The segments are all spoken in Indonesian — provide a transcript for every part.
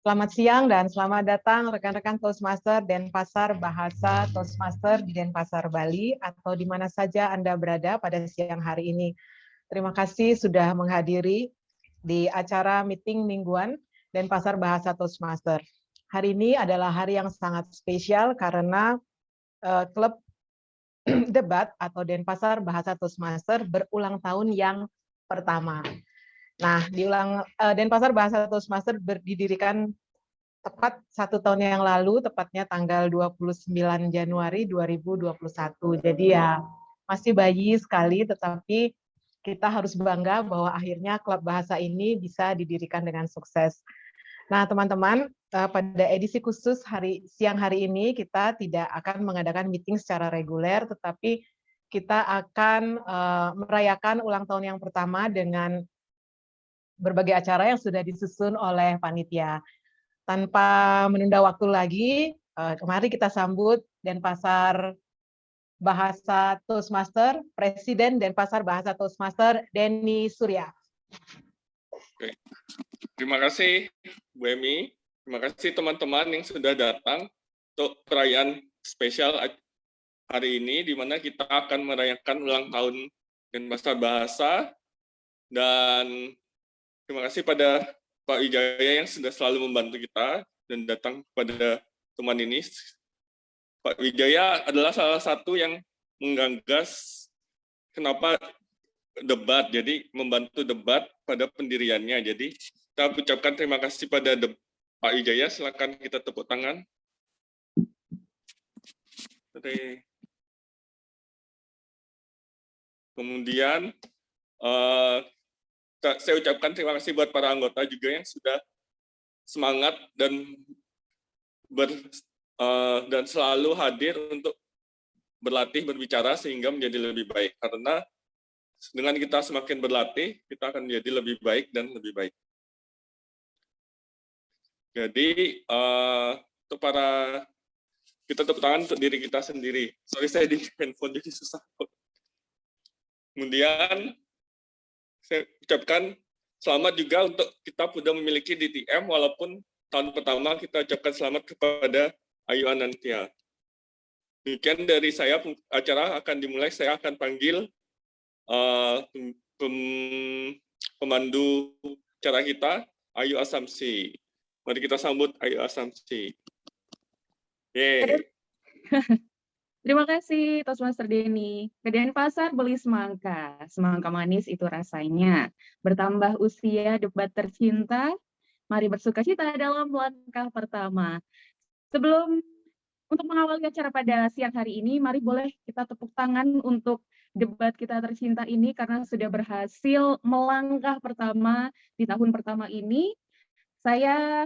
Selamat siang dan selamat datang rekan-rekan Toastmaster Denpasar Bahasa Toastmaster di Denpasar, Bali, atau di mana saja Anda berada pada siang hari ini. Terima kasih sudah menghadiri di acara meeting mingguan Denpasar Bahasa Toastmaster. Hari ini adalah hari yang sangat spesial karena klub debat atau Denpasar Bahasa Toastmaster berulang tahun yang pertama. Nah, Denpasar Bahasa Toastmaster didirikan tepat 1 tahun yang lalu, tepatnya tanggal 29 Januari 2021. Jadi ya masih bayi sekali, tetapi kita harus bangga bahwa akhirnya klub bahasa ini bisa didirikan dengan sukses. Nah, teman-teman, pada edisi khusus siang hari ini kita tidak akan mengadakan meeting secara reguler, tetapi kita akan merayakan ulang tahun yang pertama dengan berbagai acara yang sudah disusun oleh panitia. Tanpa menunda waktu lagi, mari kita sambut Denpasar Bahasa Toastmaster, Presiden Denpasar Bahasa Toastmaster, Denny Surya. Oke. Terima kasih, Bu Emi. Terima kasih teman-teman yang sudah datang untuk perayaan spesial hari ini, di mana kita akan merayakan ulang tahun Denpasar Bahasa. Dan terima kasih pada Pak Wijaya yang sudah selalu membantu kita dan datang pada teman ini. Pak Wijaya adalah salah satu yang menggagas kenapa debat, jadi membantu debat pada pendiriannya. Jadi kita ucapkan terima kasih pada Pak Wijaya. Silakan kita tepuk tangan. Kemudian saya ucapkan terima kasih buat para anggota juga yang sudah semangat dan selalu hadir untuk berlatih berbicara sehingga menjadi lebih baik. Karena dengan kita semakin berlatih, kita akan menjadi lebih baik dan lebih baik. Jadi untuk kita tepuk tangan untuk diri kita sendiri. Sorry, saya di handphone jadi susah. Kemudian saya ucapkan selamat juga untuk kita sudah memiliki DTM, walaupun tahun pertama kita ucapkan selamat kepada Ayu Anantia. Demikian dari saya, acara akan dimulai. Saya akan panggil pemandu acara kita, Ayu Asamsi. Mari kita sambut Ayu Asamsi. Terima kasih, Toastmaster Denny. Ke Denpasar beli semangka, semangka manis itu rasanya. Bertambah usia debat tercinta, mari bersukacita dalam langkah pertama. Untuk mengawali acara pada siang hari ini, mari boleh kita tepuk tangan untuk debat kita tercinta ini karena sudah berhasil melangkah pertama di tahun pertama ini. Saya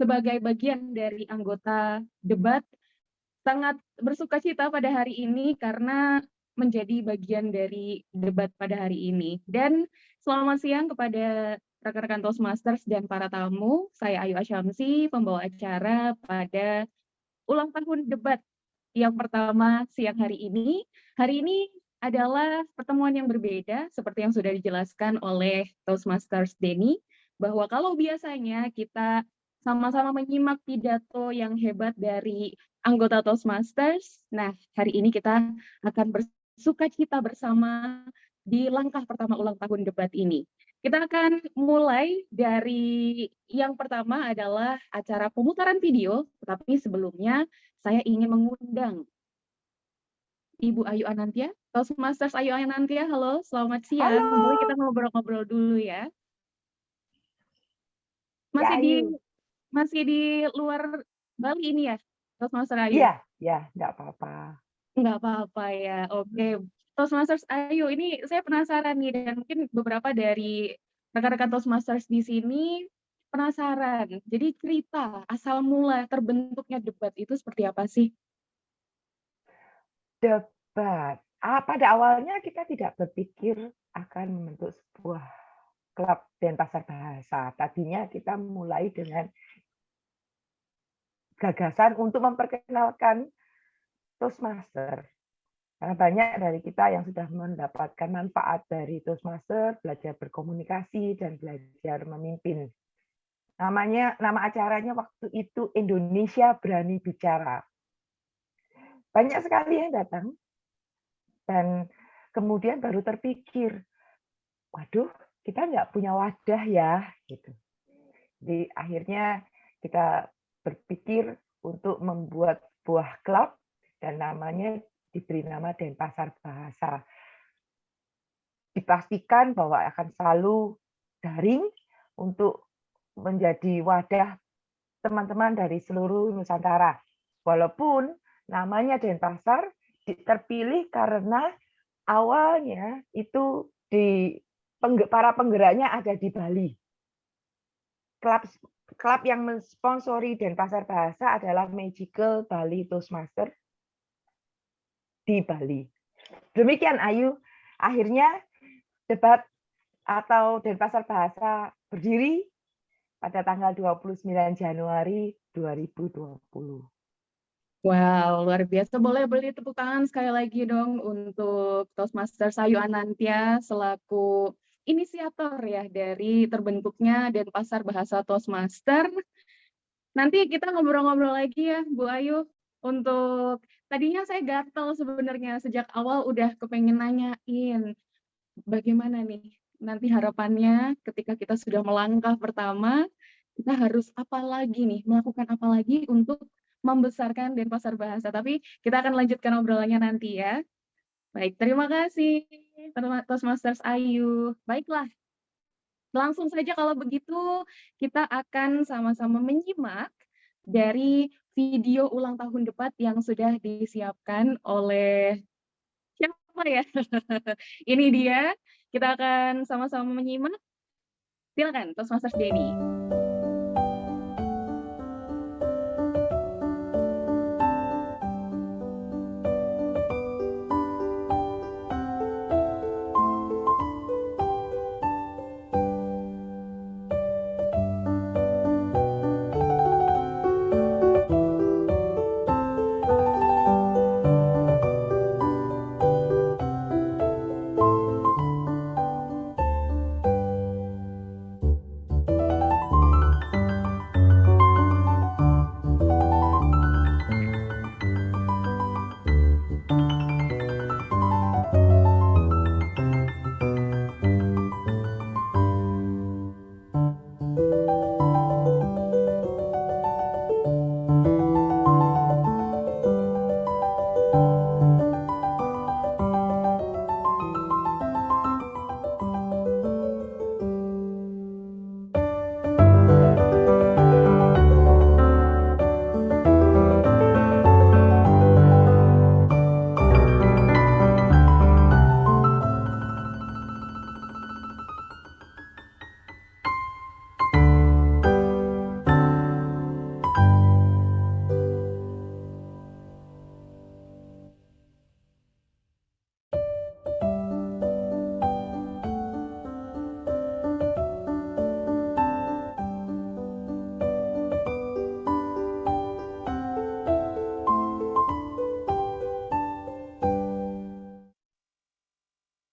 sebagai bagian dari anggota debat sangat bersukacita pada hari ini karena menjadi bagian dari debat pada hari ini. Dan selamat siang kepada rekan-rekan Toastmasters dan para tamu. Saya Ayu Asyamsi, pembawa acara pada ulang tahun debat yang pertama siang hari ini. Hari ini adalah pertemuan yang berbeda seperti yang sudah dijelaskan oleh Toastmasters Denny, bahwa kalau biasanya kita sama-sama menyimak pidato yang hebat dari anggota Toastmasters, nah hari ini kita akan bersukacita bersama di langkah pertama ulang tahun debat ini. Kita akan mulai dari yang pertama adalah acara pemutaran video, tetapi sebelumnya saya ingin mengundang Ibu Ayu Anantia, Toastmasters Ayu Anantia, halo, selamat siang. Halo. Boleh kita ngobrol-ngobrol dulu ya. Masih di luar Bali ini ya, Toastmaster Ayu? Iya, nggak apa-apa. Nggak apa-apa ya, oke. Toastmasters Ayu, ini saya penasaran nih, dan mungkin beberapa dari rekan-rekan Toastmasters di sini penasaran. Jadi cerita asal mula terbentuknya debat itu seperti apa sih? Debat. Pada awalnya kita tidak berpikir akan membentuk sebuah klub Denpasar Bahasa. Tadinya kita mulai dengan gagasan untuk memperkenalkan Toastmaster. Karena banyak dari kita yang sudah mendapatkan manfaat dari Toastmaster, belajar berkomunikasi dan belajar memimpin. Nama acaranya waktu itu Indonesia Berani Bicara. Banyak sekali yang datang, dan kemudian baru terpikir, waduh, kita nggak punya wadah ya, gitu. Jadi akhirnya kita berpikir untuk membuat buah klub dan namanya diberi nama Denpasar Bahasa. Dipastikan bahwa akan selalu daring untuk menjadi wadah teman-teman dari seluruh Nusantara. Walaupun namanya Denpasar terpilih karena awalnya itu para penggeraknya ada di Bali. Klub yang mensponsori Denpasar Bahasa adalah Magical Bali Toastmaster di Bali. Demikian Ayu, akhirnya debat atau Denpasar Bahasa berdiri pada tanggal 29 Januari 2020. Wow, luar biasa. Boleh beli tepuk tangan sekali lagi dong untuk Toastmaster Ayu Anantia selaku inisiator ya dari terbentuknya Denpasar Bahasa Toastmaster. Nanti kita ngobrol-ngobrol lagi ya, Bu Ayu. Untuk tadinya saya gatel sebenarnya sejak awal udah kepengen nanyain bagaimana nih nanti harapannya ketika kita sudah melangkah pertama, kita harus apa lagi nih, melakukan apa lagi untuk membesarkan Denpasar Bahasa. Tapi kita akan lanjutkan obrolannya nanti ya. Baik, terima kasih Toastmasters Ayu. Baiklah, langsung saja kalau begitu kita akan sama-sama menyimak dari video ulang tahun debat yang sudah disiapkan oleh siapa ya? Ini dia, kita akan sama-sama menyimak. Silakan, Toastmasters Denny.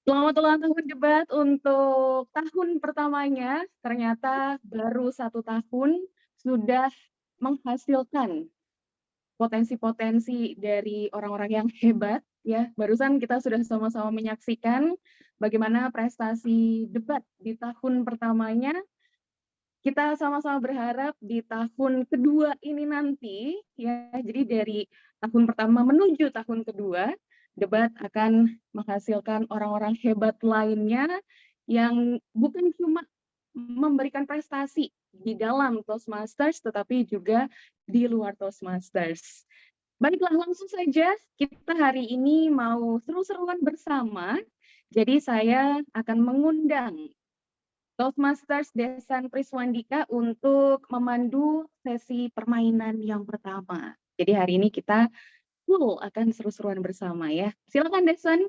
Selamat ulang tahun debat untuk tahun pertamanya. Ternyata baru 1 tahun sudah menghasilkan potensi-potensi dari orang-orang yang hebat. Ya, barusan kita sudah sama-sama menyaksikan bagaimana prestasi debat di tahun pertamanya. Kita sama-sama berharap di tahun kedua ini nanti, ya, jadi dari tahun pertama menuju tahun kedua, debat akan menghasilkan orang-orang hebat lainnya yang bukan cuma memberikan prestasi di dalam Toastmasters, tetapi juga di luar Toastmasters. Baiklah, langsung saja kita hari ini mau seru-seruan bersama. Jadi saya akan mengundang Toastmasters Desan Priswandika untuk memandu sesi permainan yang pertama. Jadi hari ini kita full akan seru-seruan bersama ya. Silakan Desan.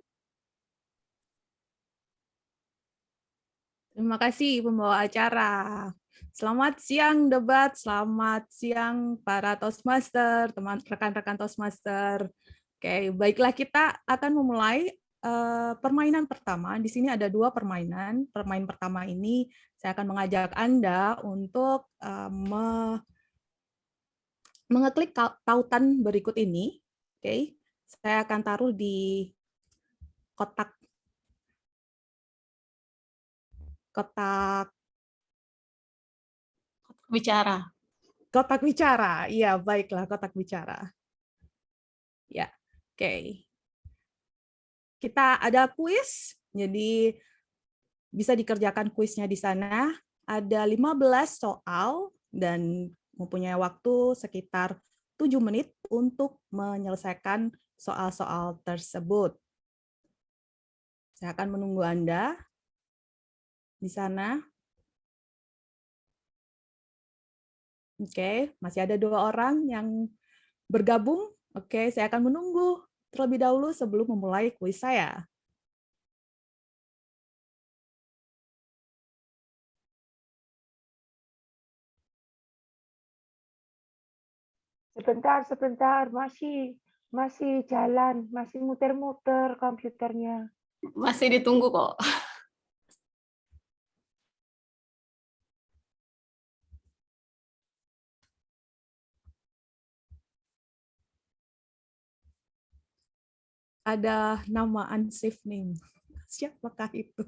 Terima kasih pembawa acara. Selamat siang debat, selamat siang para Toastmaster, rekan-rekan Toastmaster. Oke, baiklah kita akan memulai permainan pertama. Di sini ada 2 permainan. Permainan pertama ini saya akan mengajak Anda untuk mengeklik tautan berikut ini. Oke, saya akan taruh di kotak Bicara. kotak bicara. Iya, baiklah, kotak bicara. Ya, oke. Kita ada kuis, jadi bisa dikerjakan kuisnya di sana. Ada 15 soal dan mempunyai waktu sekitar 7 menit untuk menyelesaikan soal-soal tersebut. Saya akan menunggu Anda di sana. Oke, masih ada 2 orang yang bergabung. Oke, saya akan menunggu terlebih dahulu sebelum memulai kuis saya. Sebentar, masih jalan, masih muter-muter komputernya. Masih ditunggu kok. Ada nama unsafe name. Siapakah itu?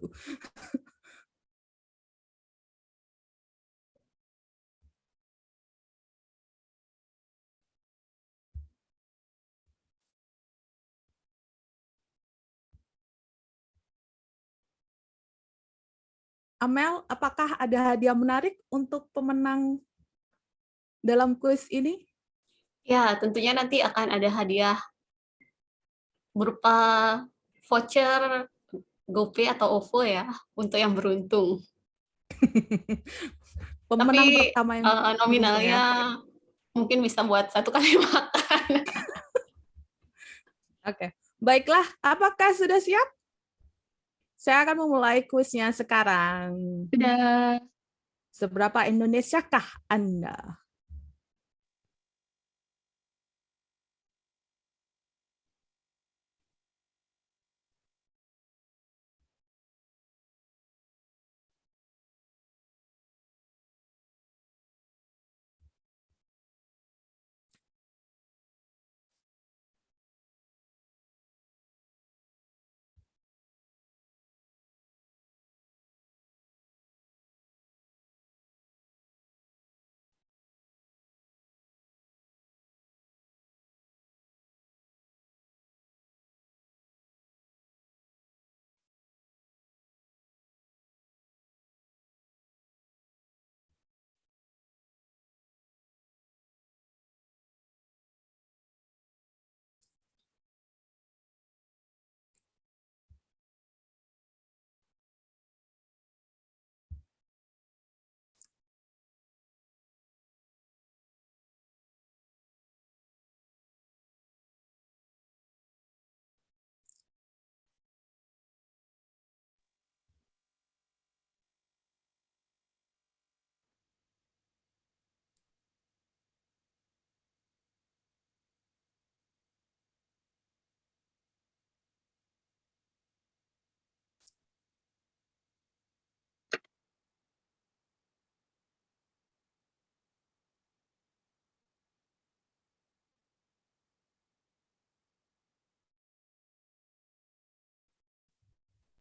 Amel, apakah ada hadiah menarik untuk pemenang dalam kuis ini? Ya, tentunya nanti akan ada hadiah berupa voucher GoPay atau OVO ya untuk yang beruntung. Pemenang Tapi pertama yang nominalnya beruntung, ya? mungkin bisa buat 1 kali makan. Oke, baiklah. Apakah sudah siap? Saya akan memulai kuisnya sekarang. Sudah. Seberapa Indonesiakah Anda?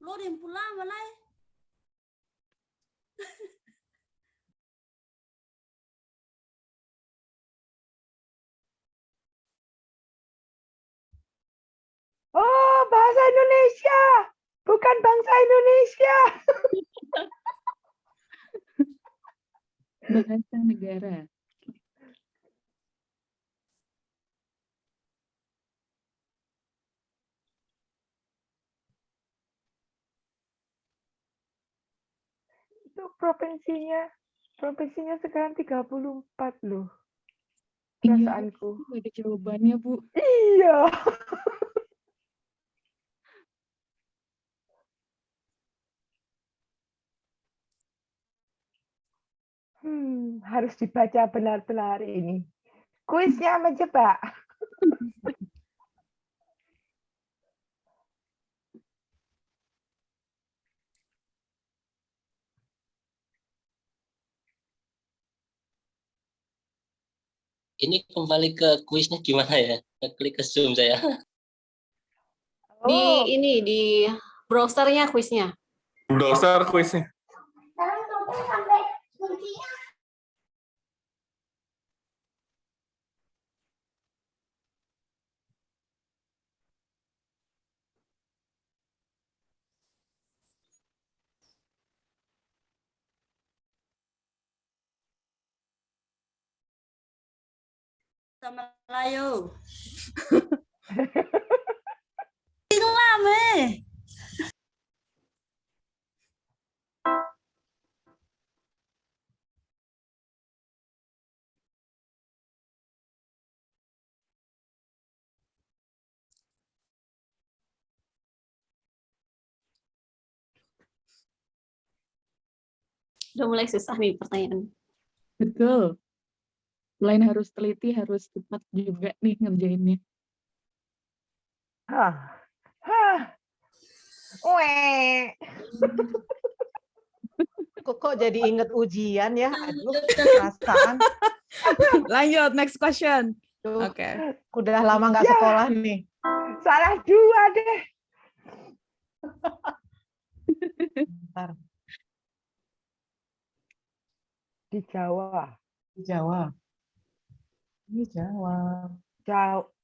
Lo yang pulang malai. Oh, bahasa Indonesia, bukan bangsa Indonesia. Bahasa negara. Itu provinsinya sekarang 34 loh. Iya, Perasaanku. nggak ada jawabannya, Bu. Iya. Harus dibaca benar-benar ini. Kuisnya menjebak. Ini kembali ke kuisnya gimana ya? Klik ke Zoom saya. Di Oh, ini di browsernya kuisnya. Browser kuisnya. Sama Melayu. Lame. Udah mulai susah nih pertanyaan. Betul. Selain harus teliti, harus cepat juga nih ngerjainnya. hah, hah, weh. Kok jadi inget ujian ya? Aduh, perasaan. Lanjut, next question. Duh, Oke. udah lama nggak sekolah nih. Salah 2 deh. Bentar, Di Jawa. Jawa. Ini Jawa.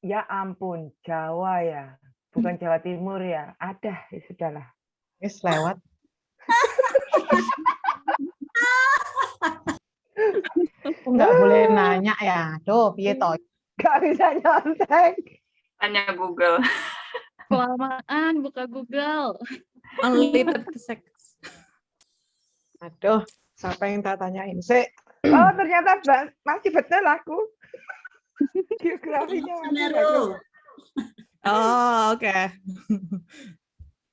Ya ampun, Jawa ya. Bukan Jawa Timur ya. Ada, ya sudahlah. Wis lewat. Nggak boleh nanya ya. Duh, piye toh? Gak bisa nyontek. Tanya Google. Kelamaan buka Google. Unlimited sex. Aduh, siapa yang tak tanyain? Sik. Oh, ternyata masih betul aku. Geografinya masih Semeru. bagus. Oh, oke.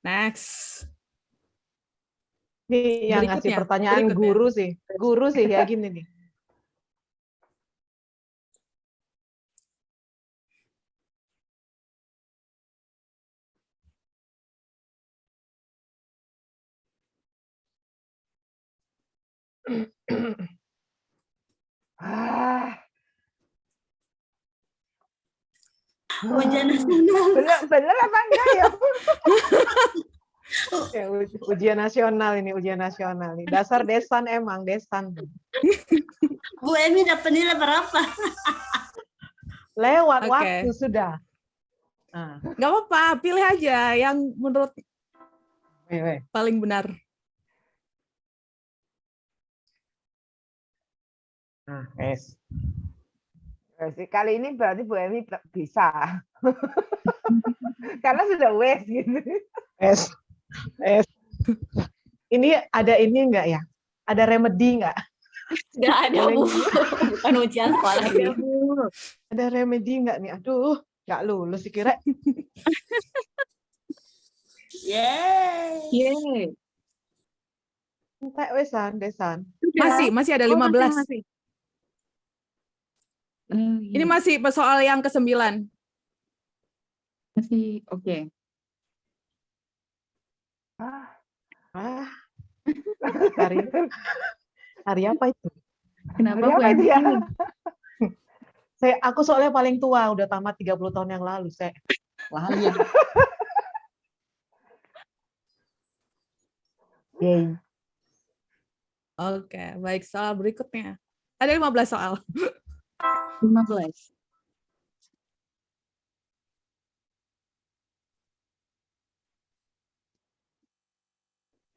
Next. Nih yang ngasih Berikutnya, pertanyaan berikutnya. guru sih. Guru sih ya gini nih. Ah, Ujian nasional. bener apa enggak ya? Ya, ujian nasional ini, ujian nasional nih. Dasar desan emang, desan. Bu Emi dapat nilai berapa? Lewat Oke. waktu sudah. Nah, Nggak apa-apa, pilih aja yang menurut weh. paling benar. Nah, wes. Kali ini berarti Bu Emi bisa. Karena sudah wes gitu. Wes. Wes. Ini ada ini enggak ya? Ada remedi enggak? Nggak ada, Boleh Bu. nggak? Bukan ujian sekolah Ada, ini. Bu. Ada remedi enggak nih? Aduh, enggak lulus dikira. Yeay. Yeay. Entek wesan, desan. Masih ada Oh, 15. masih. Ini masih soal yang ke-9. masih oke. Ah, Ah. Hari apa itu? Kenapa Hari Bu apa itu ya? Emi? Aku soalnya paling tua, udah tamat 30 tahun yang lalu, saya. Lali ya. Yay. Oke, baik. Soal berikutnya. Ada 15 soal. 15.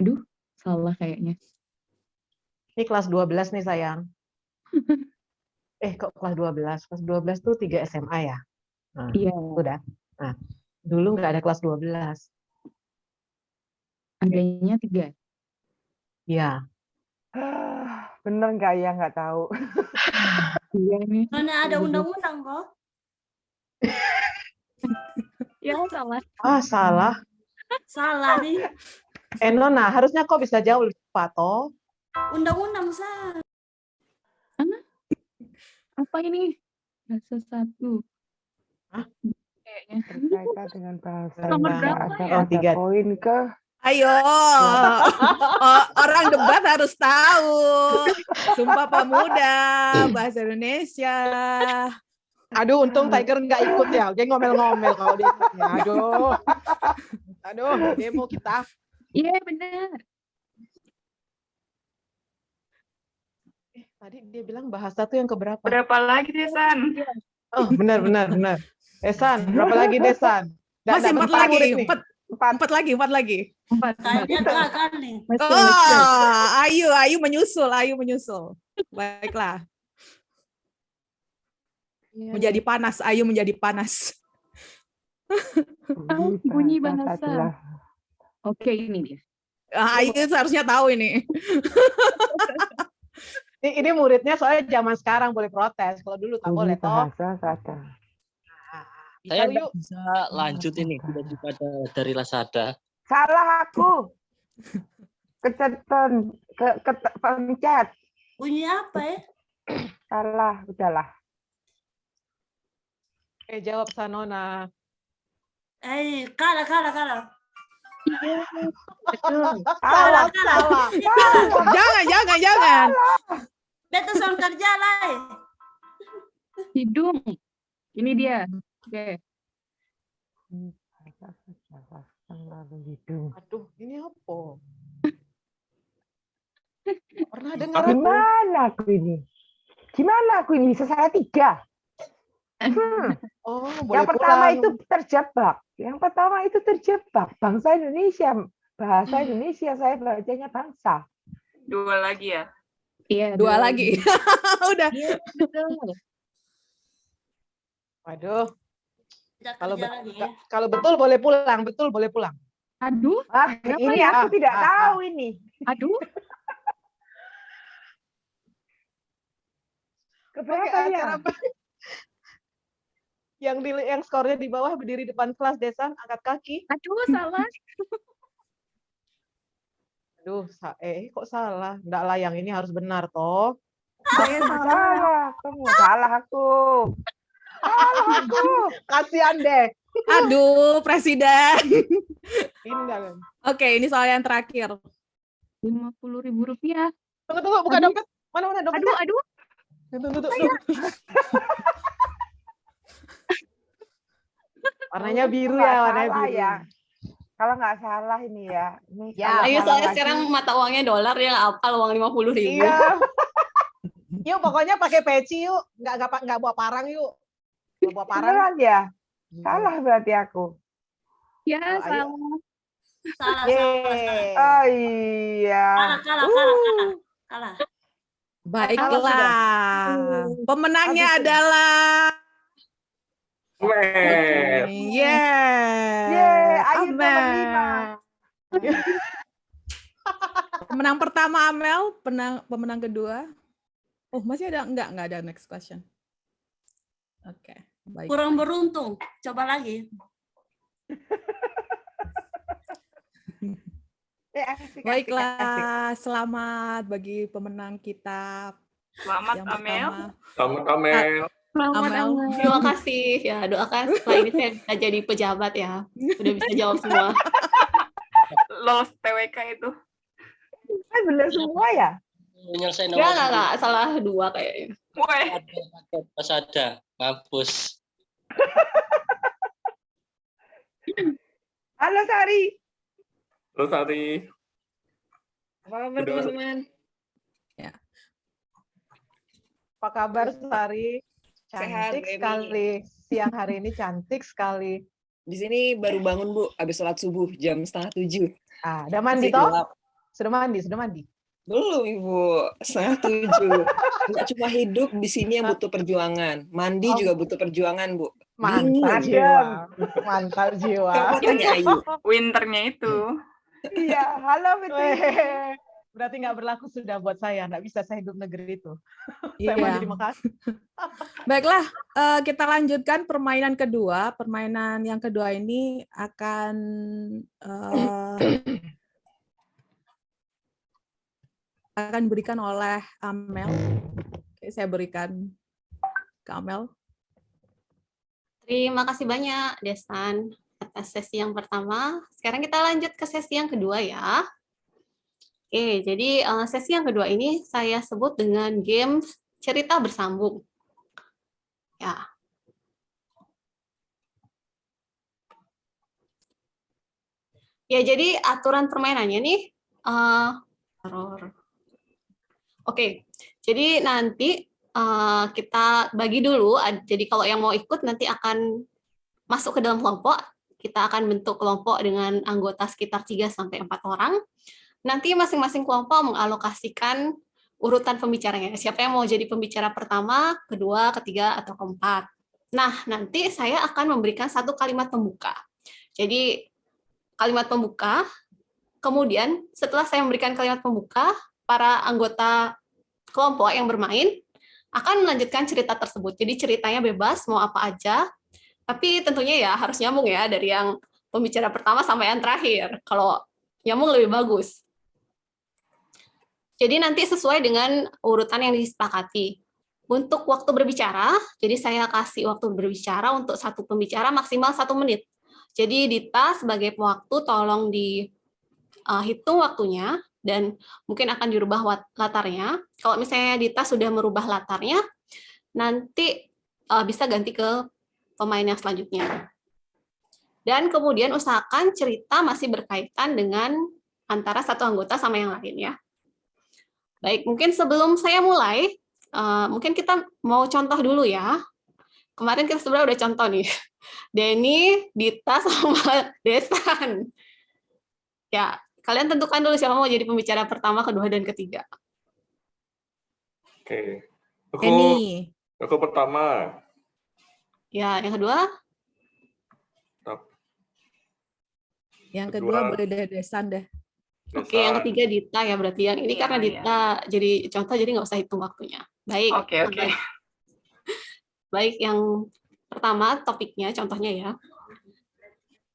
Aduh, salah kayaknya. Ini kelas 12 nih, sayang. Kok kelas 12? Kelas 12 tuh 3 SMA ya? Nah, Iya, udah. Nah, dulu nggak ada kelas 12. adanya 3. Iya. bener nggak ya? Nggak tahu. Iya nih. Mana ada undang-undang kok? Ya, salah. Ah, salah. Salah nih. Nona, harusnya kok bisa jauh lebih cepat, toh? Undang-undang salah. Apa ini? Bahasa 1. Hah? Kayaknya. Berkaitan dengan bahasa Nomor Indonesia. berapa Ada ya? Oh, 3. poin ke Ayo, orang debat harus tahu. Sumpah Pemuda, bahasa Indonesia. Aduh, untung Tiger nggak ikut ya. Dia ngomel-ngomel kalau dia ikutnya. Aduh, demo kita. Iya, benar. Tadi dia bilang bahasa tuh yang keberapa? Berapa lagi, Desan? Oh, benar. Desan, berapa lagi Desan? Masih Nggak 4 bentar lagi, murid nih. 4 lagi. 4. Kayaknya gagal nih. Oh, Ayu menyusul. Baiklah. Menjadi panas, Ayu menjadi panas. Bunyi bahasa. Oke, ini dia. Ayu seharusnya tahu ini. Ini muridnya soalnya zaman sekarang boleh protes. Kalau dulu tak boleh toh. Bahasa kata. Saya Yuk. bisa lanjut ini daripada dari Lazada. Salah aku. Kecetan, pencet. Bunyi apa ya? Salah, udahlah. Jawab Sanona. Kalah. Betul. Kalah. Jangan. Beta soal kerja lah. Hidung. Ini dia. Oke. Aduh, ini apa? Pernah dengar? Gimana aku ini? Bisa salah 3. Oh, Yang pertama itu terjebak. Bangsa Indonesia. Bahasa Indonesia, saya bacanya bangsa. 2 lagi ya? Iya, 2 lagi. Udah. Iya, betul. Waduh. Kalau Kalau betul boleh pulang. Aduh. Ini aku tidak tahu ini. Aduh. Keberapa ya? Yang skornya di bawah berdiri depan kelas Desan, angkat kaki. Aduh, salah. Aduh, kok salah? Enggak lah, yang ini harus benar toh. Salah, kamu salah aku. Kasihan deh. Aduh, Presiden. Pindah. Oke, ini soal yang terakhir. Rp50.000. Tunggu, buka dompet. Mana dompetnya? Aduh. Tunggu. Warnanya biru ya, warnanya biru. Ya. Kalau nggak salah ini ya. Ini Ayo soalnya sekarang mata uangnya dolar ya, apal uang 50.000. Iya. Yuk pokoknya pakai peci yuk, nggak bawa parang yuk. Bawa parang. Beneran ya? Salah berarti aku. Ya, salah. Salah. Oh iya. Kalah. Baiklah. Pemenangnya adalah Amel. Ayu nomor 5. Pemenang pertama Amel, pemenang kedua. Oh, masih ada? Enggak ada next question. Oke, baik. Kurang beruntung. Coba lagi. Baiklah, selamat bagi pemenang kita. Selamat, yang Amel. Selamat Amel. Amel. Terima kasih ya, doakan setelah ini saya bisa jadi pejabat ya. Udah bisa jawab semua. Lolos TWK itu. Bener semua ya? Menyelesaikan nomor Enggak, salah 2 kayaknya. Woi. Lazada, mampus. Halo Sari. Halo Sari. Apa kabar teman-teman? Apa kabar Sari? Cantik sekali. Siang hari ini cantik sekali. Di sini baru bangun, Bu, habis sholat subuh jam 6:30. Udah mandi toh? Sudah mandi. Belum, Ibu. 6:30. Nggak cuma hidup di sini yang butuh perjuangan. Mandi juga butuh perjuangan, Bu. Mantap jiwa. Kamu tanya Ayu. Winternya itu. Iya, halo Fitri. Berarti nggak berlaku sudah buat saya. Nggak bisa saya hidup negeri itu. Iya. Saya mau jadi Makassar. Baiklah, kita lanjutkan permainan kedua. Permainan yang kedua ini akan diberikan oleh Amel. Oke, saya berikan ke Amel. Terima kasih banyak Desan atas sesi yang pertama. Sekarang kita lanjut ke sesi yang kedua ya. Oke, jadi sesi yang kedua ini saya sebut dengan game cerita bersambung. Ya. Ya, jadi aturan permainannya nih, oke, jadi nanti kita bagi dulu. Jadi kalau yang mau ikut nanti akan masuk ke dalam kelompok. Kita akan bentuk kelompok dengan anggota sekitar 3-4 orang. Nanti masing-masing kelompok mengalokasikan urutan pembicaranya. Siapa yang mau jadi pembicara pertama, kedua, ketiga, atau keempat. Nah, nanti saya akan memberikan satu kalimat pembuka. Jadi, kalimat pembuka, kemudian setelah saya memberikan kalimat pembuka, para anggota kelompok yang bermain akan melanjutkan cerita tersebut. Jadi ceritanya bebas, mau apa aja, tapi tentunya ya harus nyambung ya dari yang pembicara pertama sampai yang terakhir. Kalau nyambung lebih bagus. Jadi nanti sesuai dengan urutan yang disepakati. Untuk waktu berbicara, jadi saya kasih waktu berbicara untuk satu pembicara maksimal 1 menit. Jadi Dita sebagai pewaktu tolong dihitung waktunya dan mungkin akan dirubah latarnya. Kalau misalnya Dita sudah merubah latarnya, nanti bisa ganti ke pemain yang selanjutnya. Dan kemudian usahakan cerita masih berkaitan dengan antara satu anggota sama yang lain ya. Baik, mungkin sebelum saya mulai, mungkin kita mau contoh dulu ya. Kemarin kita sebenarnya udah contoh nih. Denny, Dita, sama Desan. Ya, kalian tentukan dulu siapa mau jadi pembicara pertama, kedua, dan ketiga. Oke. Denny. Aku pertama. Ya, yang kedua? Yang kedua boleh dari Desan deh. Oke, yang ketiga Dita ya berarti. Yang ini karena Dita jadi contoh, jadi nggak usah hitung waktunya. Baik. Oke. Baik, yang pertama topiknya, contohnya ya.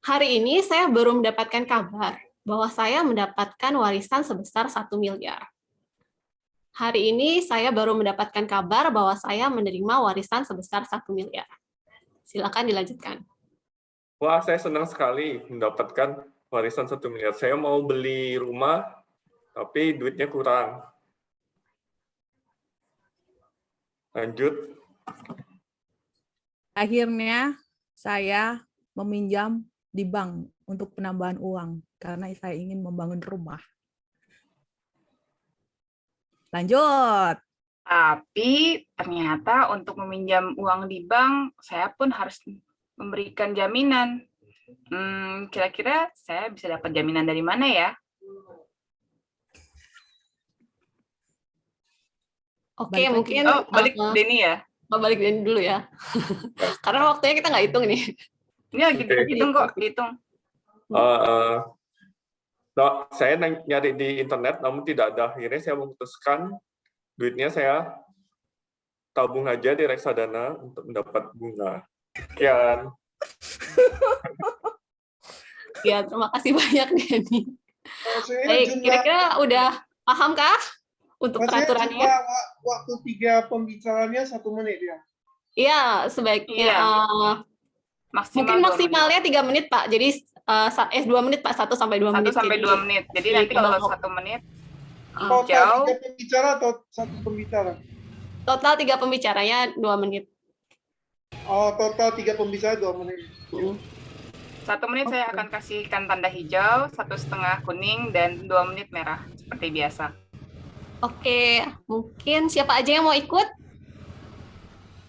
Hari ini saya baru mendapatkan kabar bahwa saya mendapatkan warisan sebesar 1 miliar. Hari ini saya baru mendapatkan kabar bahwa saya menerima warisan sebesar 1 miliar. Silakan dilanjutkan. Wah, saya senang sekali mendapatkan warisan 1 miliar. Saya mau beli rumah, tapi duitnya kurang. Lanjut. Akhirnya saya meminjam di bank untuk penambahan uang karena saya ingin membangun rumah. Lanjut. Tapi ternyata untuk meminjam uang di bank, saya pun harus memberikan jaminan. Kira-kira saya bisa dapat jaminan dari mana ya? Oke, mungkin balik Denny ya. Balik Denny dulu ya. Karena waktunya kita nggak hitung nih. Ini lagi dihitung kok, dihitung. Saya nyari di internet, namun tidak ada. Akhirnya saya memutuskan duitnya saya tabung aja di reksadana untuk mendapat bunga. Sekian. Ya, terima kasih banyak Denny. Baik, kira-kira udah paham kah untuk peraturannya? Waktu 3 pembicaranya 1 menit ya? Iya, sebaiknya mungkin maksimalnya 3 menit Pak. Jadi 2 menit Pak, 1 sampai 2 menit. 1 sampai 2 menit. Jadi nanti kalau 1 menit total 3 pembicara atau 1 pembicara? Total 3 pembicaranya 2 menit. Oh, total 3 pembicara 2 menit. 1 menit saya akan kasihkan tanda hijau, 1,5 kuning, dan 2 menit merah, seperti biasa. Oke, mungkin siapa aja yang mau ikut?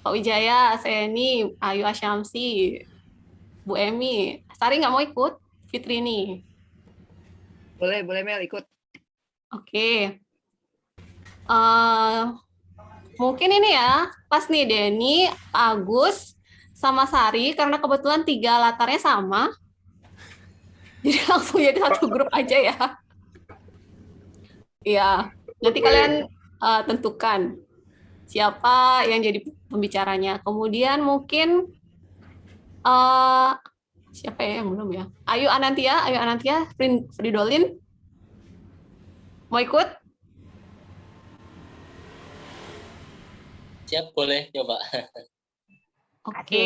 Pak Wijaya, Seni, Ayu Asyamsi, Bu Emi. Sari nggak mau ikut? Fitri nih. Boleh Mel ikut. Oke. Mungkin ini ya, pas nih Denny, Agus, sama Sari, karena kebetulan 3 latarnya sama, jadi langsung jadi satu grup aja ya. Iya, nanti kalian tentukan siapa yang jadi pembicaranya. Kemudian mungkin siapa ya yang belum ya? Ayu Anantia, Fridolin, mau ikut? Siap, boleh coba. Oke.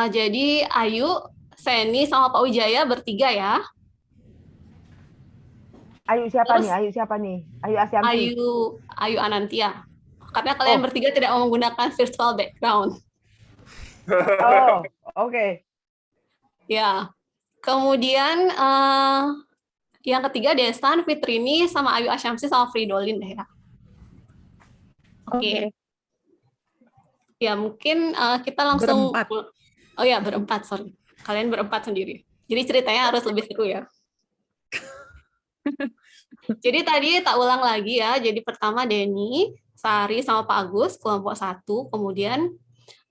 Jadi Ayu, Seni, sama Pak Wijaya bertiga ya. Ayu siapa Terus nih? Ayu siapa nih? Ayu Asyanti. Ayu Anantia. Karena kalian bertiga tidak mau menggunakan virtual background. Oh, oke. Ya. Kemudian yang ketiga Desan, Fitrini, sama Ayu Asyamsi sama Fridolin deh ya. Oke. Ya mungkin kita langsung Berempat. Oh ya berempat, sorry. Kalian berempat sendiri. Jadi ceritanya harus lebih seru ya. Jadi tadi tak ulang lagi ya. Jadi pertama Denny, Sari sama Pak Agus kelompok 1, kemudian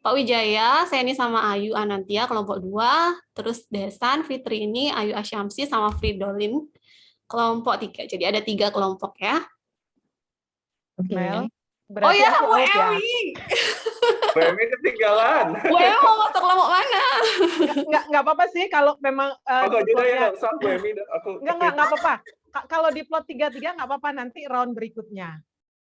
Pak Wijaya, Seni sama Ayu Anantia kelompok 2, terus Desan, Fitrini, Ayu Asyamsi sama Fridolin kelompok 3. Jadi ada 3 kelompok ya. Mel, Oh berarti ya, aku Bu out ya. Emi. Bu Emi ketinggalan. Bu Emi mau masuk kelompok mana? Nggak apa-apa sih kalau memang Aku aja deh plotnya. yang usah Bu Emi. Nggak apa-apa. Kalau di plot 3-3 nggak apa-apa, nanti round berikutnya.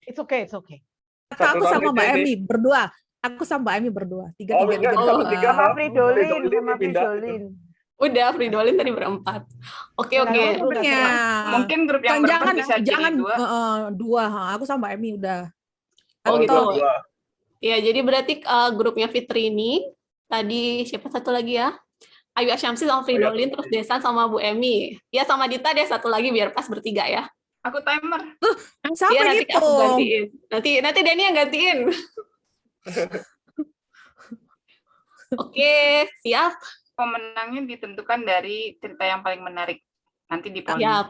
It's okay, it's okay. Aku sama Mbak Emi berdua. Aku sama Mbak Emi berdua. Tiga. Sama Fridolin. Udah, Fridolin tadi berempat. Oke. Mungkin grup yang berempat bisa jadi dua. Aku sama Mbak Emi udah. Oh gitu. Ya, jadi berarti grupnya Fitri ini tadi siapa satu lagi ya? Ayu Asyamsi sama Fridolin, terus Desan sama Bu Emi. Ya sama Dita deh satu lagi biar pas bertiga ya. Aku timer. Siapa Iya, nanti gitu? aku gantiin. Nanti Denny yang gantiin. Oke, siap. Pemenangnya ditentukan dari cerita yang paling menarik. Nanti di polling. Siap.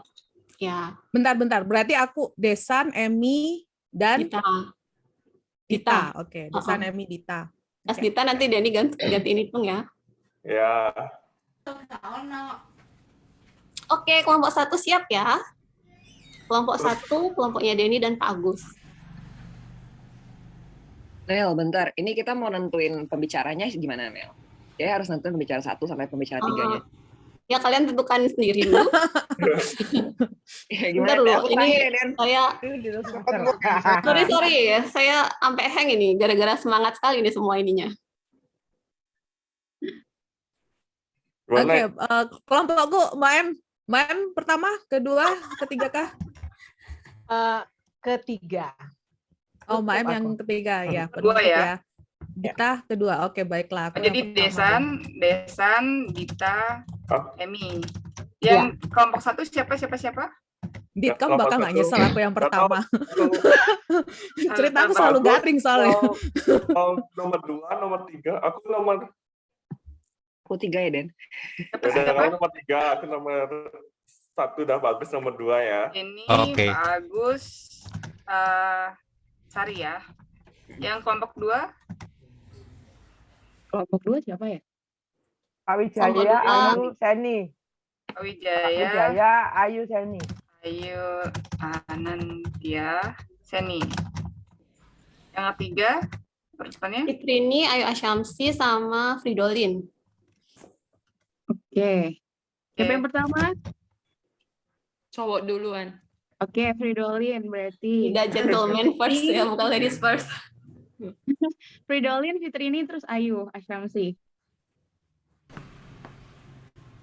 Ya. Bentar. Berarti aku Desan, Emi, dan Dita. Oke, Desan, Emi, Dita. Mas Dita nanti Denny gantiin hitung ya. Ya. Oke, kelompok 1 siap ya. Kelompok 1, kelompoknya Denny dan Pak Agus. Mel, bentar. Ini kita mau nentuin pembicaranya gimana, Mel? Ya harus nentuin pembicara 1 sampai pembicara 3-nya. Ya kalian tentukan sendiri dulu. Ya, Bentar gimana? loh, ini saya sorry ya, saya sampai hang ini gara-gara semangat sekali ini semua ininya. Oke, kelompokku Mbak M pertama, kedua, ketiga kah? Ketiga. Oh, Mbak M yang ketiga ya. Kedua ya. Dita kedua. Oke, baiklah. Jadi Desan, Dita, Emi. Yang kelompok 1 siapa? Dit, kamu bakal nggak nyesel aku yang pertama. Cerita aku selalu garing soalnya. Nomor 2, nomor 3, aku nomor. Aku 3 ya, Den. Udah, nomor 3, aku nomor 1 udah bagus, nomor 2 ya. Ini Oke. Pak Agus, Sari ya. Yang kelompok 2? Kelompok 2 siapa ya? Pak Wijaya, Ayu, Seni. Pak Wijaya, Ayu, Seni. Ayu, Anantia, Seni. Yang ketiga, urutannya? Fitrini, Ayu Asyamsi, sama Fridolin. Oke. Siapa yang pertama? Cowok duluan. Oke, Fridolin berarti. Tidak gentleman first ya, bukan ladies first. Fridolin, Fitrini, terus Ayu Asyamsi.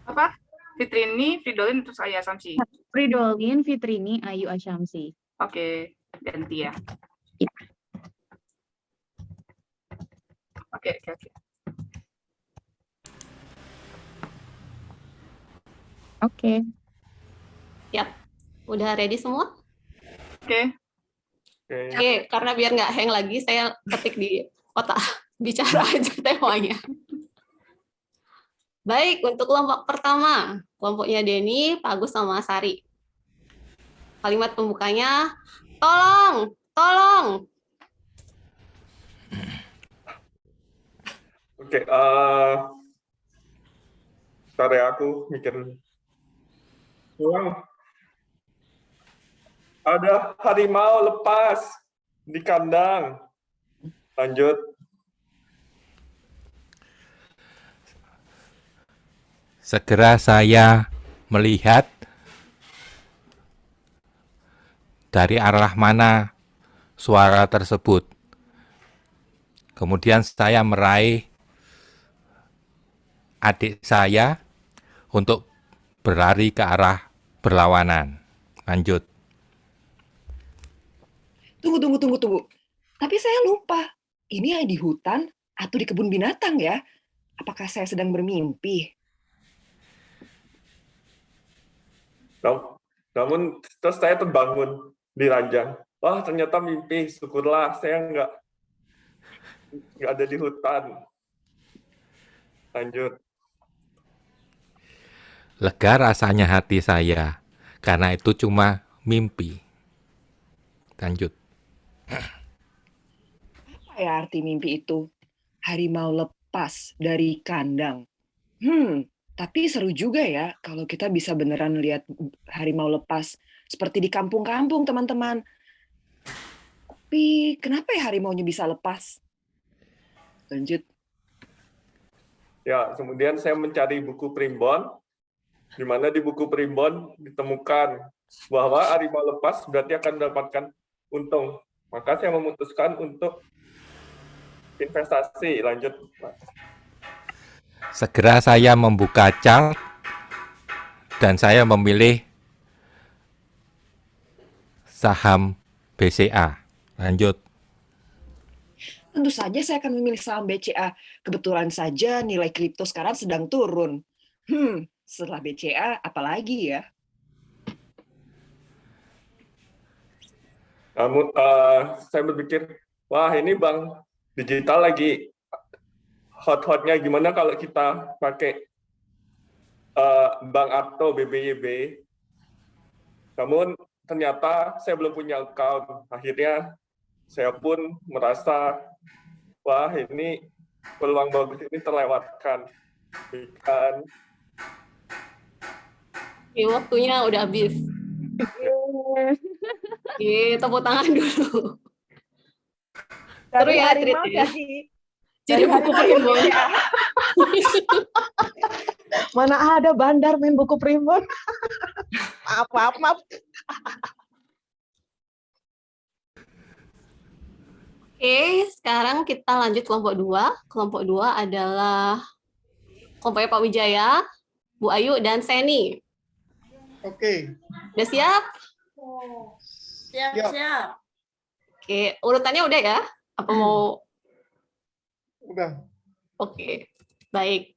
Apa? Fitrini, Fridolin, terus Ayu Asyamsi. Fridolin, Fitrini, Ayu Asyamsi. Oke, ganti ya. Ya. Oke. Oke. Yap. Udah ready semua? Oke. Oke, karena biar nggak hang lagi, saya ketik di kotak bicara aja temanya. Baik, untuk kelompok pertama, kelompoknya Denny, Pak Agus, sama Sari. Kalimat pembukanya, tolong. Oke, ntar ya aku mikir. Wow. Ada harimau lepas di kandang. Lanjut. Segera saya melihat dari arah mana suara tersebut. Kemudian saya meraih adik saya untuk berlari ke arah berlawanan. Lanjut. Tunggu. Tapi saya lupa. Ini di hutan atau di kebun binatang ya? Apakah saya sedang bermimpi? Namun terus saya terbangun di ranjang. Wah, ternyata mimpi. Syukurlah saya nggak ada di hutan. Lanjut. Lega rasanya hati saya, karena itu cuma mimpi. Lanjut. Apa ya arti mimpi itu? Harimau lepas dari kandang. Tapi seru juga ya kalau kita bisa beneran lihat harimau lepas seperti di kampung-kampung, teman-teman. Tapi kenapa ya harimaunya bisa lepas? Lanjut. Ya, kemudian saya mencari buku primbon, di mana di buku primbon ditemukan bahwa harimau lepas berarti akan mendapatkan untung. Maka saya memutuskan untuk investasi. Lanjut, Mas. Segera saya membuka chart dan saya memilih saham BCA. Lanjut. Tentu saja saya akan memilih saham BCA. Kebetulan saja nilai kripto sekarang sedang turun. Setelah BCA, apalagi ya? Namun saya berpikir, wah ini bank digital lagi hot-hotnya, gimana kalau kita pakai bank atau BBYB. Namun ternyata saya belum punya account. Akhirnya saya pun merasa, wah ini peluang bagus ini terlewatkan. Kan? Oke, waktunya udah habis. Tepuk tangan dulu. Seru ya ceritanya. Jadi buku primbon. Mana ada bandar main buku primbon. Maaf. Oke, sekarang kita lanjut kelompok 2. Kelompok 2 adalah kelompoknya Pak Wijaya, Bu Ayu, dan Seni. Oke. Udah siap? Siap. Oke, urutannya udah ya? Apa mau? Udah. Oke, baik.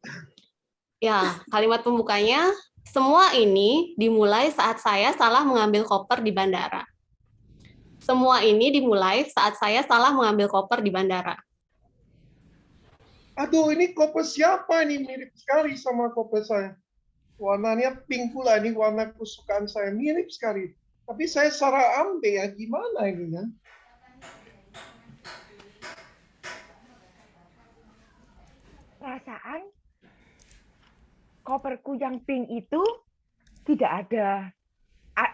Ya, kalimat pembukanya, semua ini dimulai saat saya salah mengambil koper di bandara. Semua ini dimulai saat saya salah mengambil koper di bandara. Aduh, ini koper siapa ini? Mirip sekali sama koper saya. Warnanya pink pula, ini warna kesukaan saya. Mirip sekali. Tapi saya salah ambil ya, gimana ini ya? Perasaan koperku yang pink itu tidak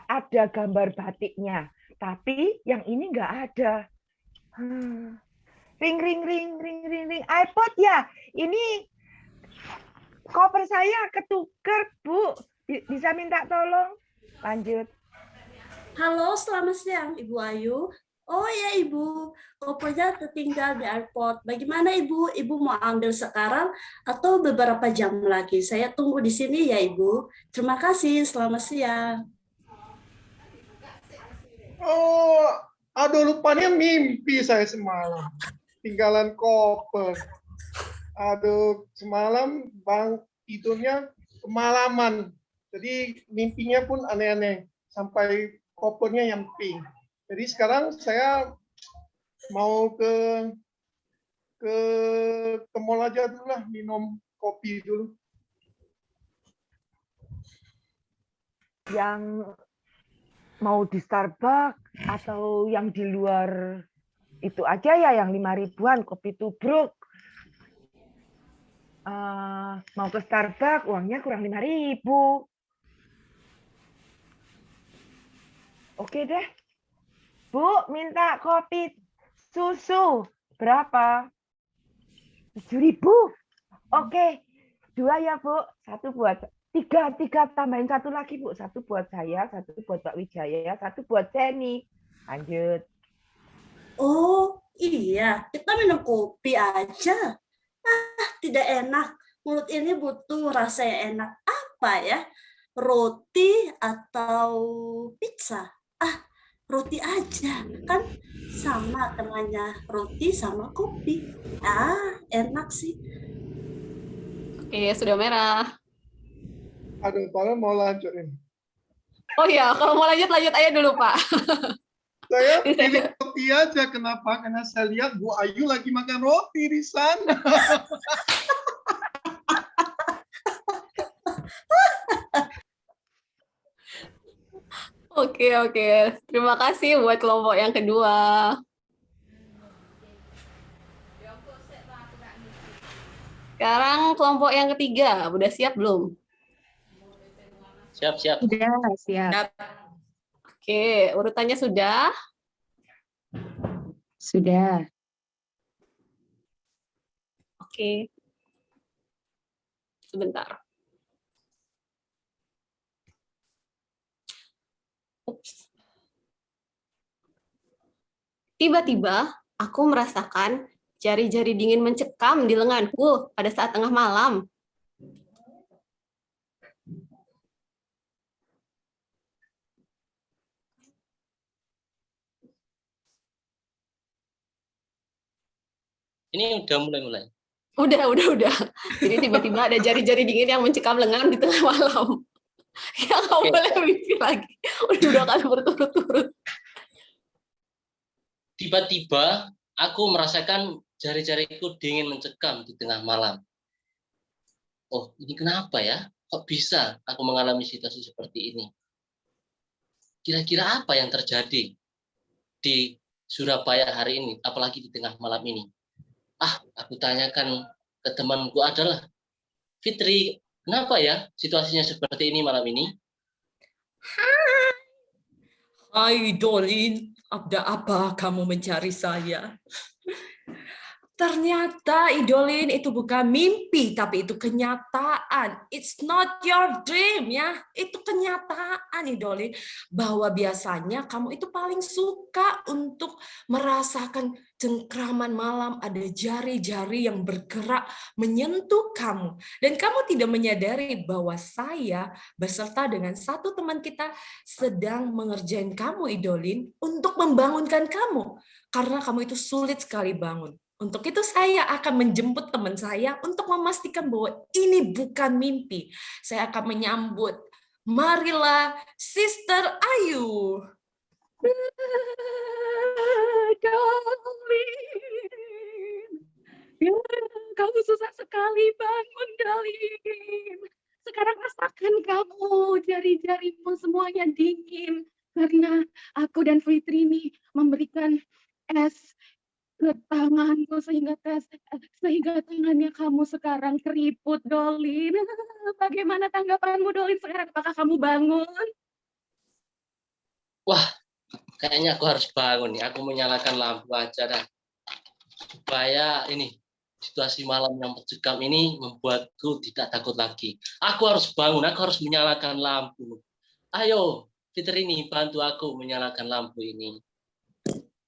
ada gambar batiknya, tapi yang ini nggak ada. Ring, iPod ya, ini koper saya ketuker, Bu. Bisa minta tolong? Lanjut. Halo, selamat siang Ibu Ayu. Oh ya Ibu, kopernya tertinggal di airport. Bagaimana Ibu? Ibu mau ambil sekarang atau beberapa jam lagi? Saya tunggu di sini ya Ibu. Terima kasih, selamat siang. Oh, aduh lupanya mimpi saya semalam. Tinggalan koper. Aduh, semalam bang tidurnya kemalaman. Jadi mimpinya pun aneh-aneh. Sampai kopernya yang pink. Jadi sekarang saya mau ke mall aja dulu lah, minum kopi dulu. Yang mau di Starbucks atau yang di luar itu aja ya, yang 5.000-an, kopi tubruk. Mau ke Starbucks, uangnya kurang 5.000. Oke deh. Bu, minta kopi susu. Berapa? 7.000. Oke. 2 ya, Bu. 1 buat 3 tambahin 1 lagi, Bu. 1 buat saya, 1 buat Pak Wijaya, 1 buat Seni. Lanjut. Oh iya, kita minum kopi aja. Tidak enak. mulut ini butuh rasa yang enak. Apa ya? Roti atau pizza? Roti aja, kan sama kenanya roti sama kopi. Enak sih. Oke, sudah merah. Aduh, padahal mau lanjut ini. Oh ya, kalau mau lanjut aja dulu, Pak. Saya pilih roti aja. Kenapa? Karena saya lihat Bu Ayu lagi makan roti di sana. Oke. Terima kasih buat kelompok yang kedua. Sekarang kelompok yang ketiga, udah siap belum? Siap. Sudah, siap. Oke, urutannya sudah? Sudah. Oke. Sebentar. Tiba-tiba, aku merasakan jari-jari dingin mencekam di lenganku pada saat tengah malam. Ini udah mulai. Udah. Jadi tiba-tiba ada jari-jari dingin yang mencekam lengan di tengah malam. Ya nggak boleh mimpi lagi. Udah 2 kali berturut-turut. Tiba-tiba aku merasakan jari-jariku dingin mencekam di tengah malam. Oh, ini kenapa ya? Kok bisa aku mengalami situasi seperti ini? Kira-kira apa yang terjadi di Surabaya hari ini, apalagi di tengah malam ini? Aku tanyakan ke temanku adalah, Fitri, kenapa ya situasinya seperti ini malam ini? Hai Dolin, ada apa kamu mencari saya? Ternyata Idolin itu bukan mimpi, tapi itu kenyataan. It's not your dream ya, itu kenyataan Idolin. Bahwa biasanya kamu itu paling suka untuk merasakan cengkraman malam, ada jari-jari yang bergerak menyentuh kamu. Dan kamu tidak menyadari bahwa saya beserta dengan satu teman kita sedang mengerjain kamu Idolin untuk membangunkan kamu. Karena kamu itu sulit sekali bangun. Untuk itu saya akan menjemput teman saya untuk memastikan bahwa ini bukan mimpi. Saya akan menyambut marilah Sister Ayu. Kamu susah sekali bangun, Dolin. Sekarang rasakan kamu, jari-jarimu semuanya dingin. Karena aku dan Fitri ini memberikan es ke tanganku sehingga tangannya kamu sekarang keriput, Dolin. Bagaimana tanggapanmu, Dolin? Sekarang apakah kamu bangun? Wah, kayaknya aku harus bangun nih. Aku menyalakan lampu aja dah. Supaya ini situasi malam yang mencekam ini membuatku tidak takut lagi. Aku harus bangun, aku harus menyalakan lampu. Ayo, Fitri ini bantu aku menyalakan lampu ini.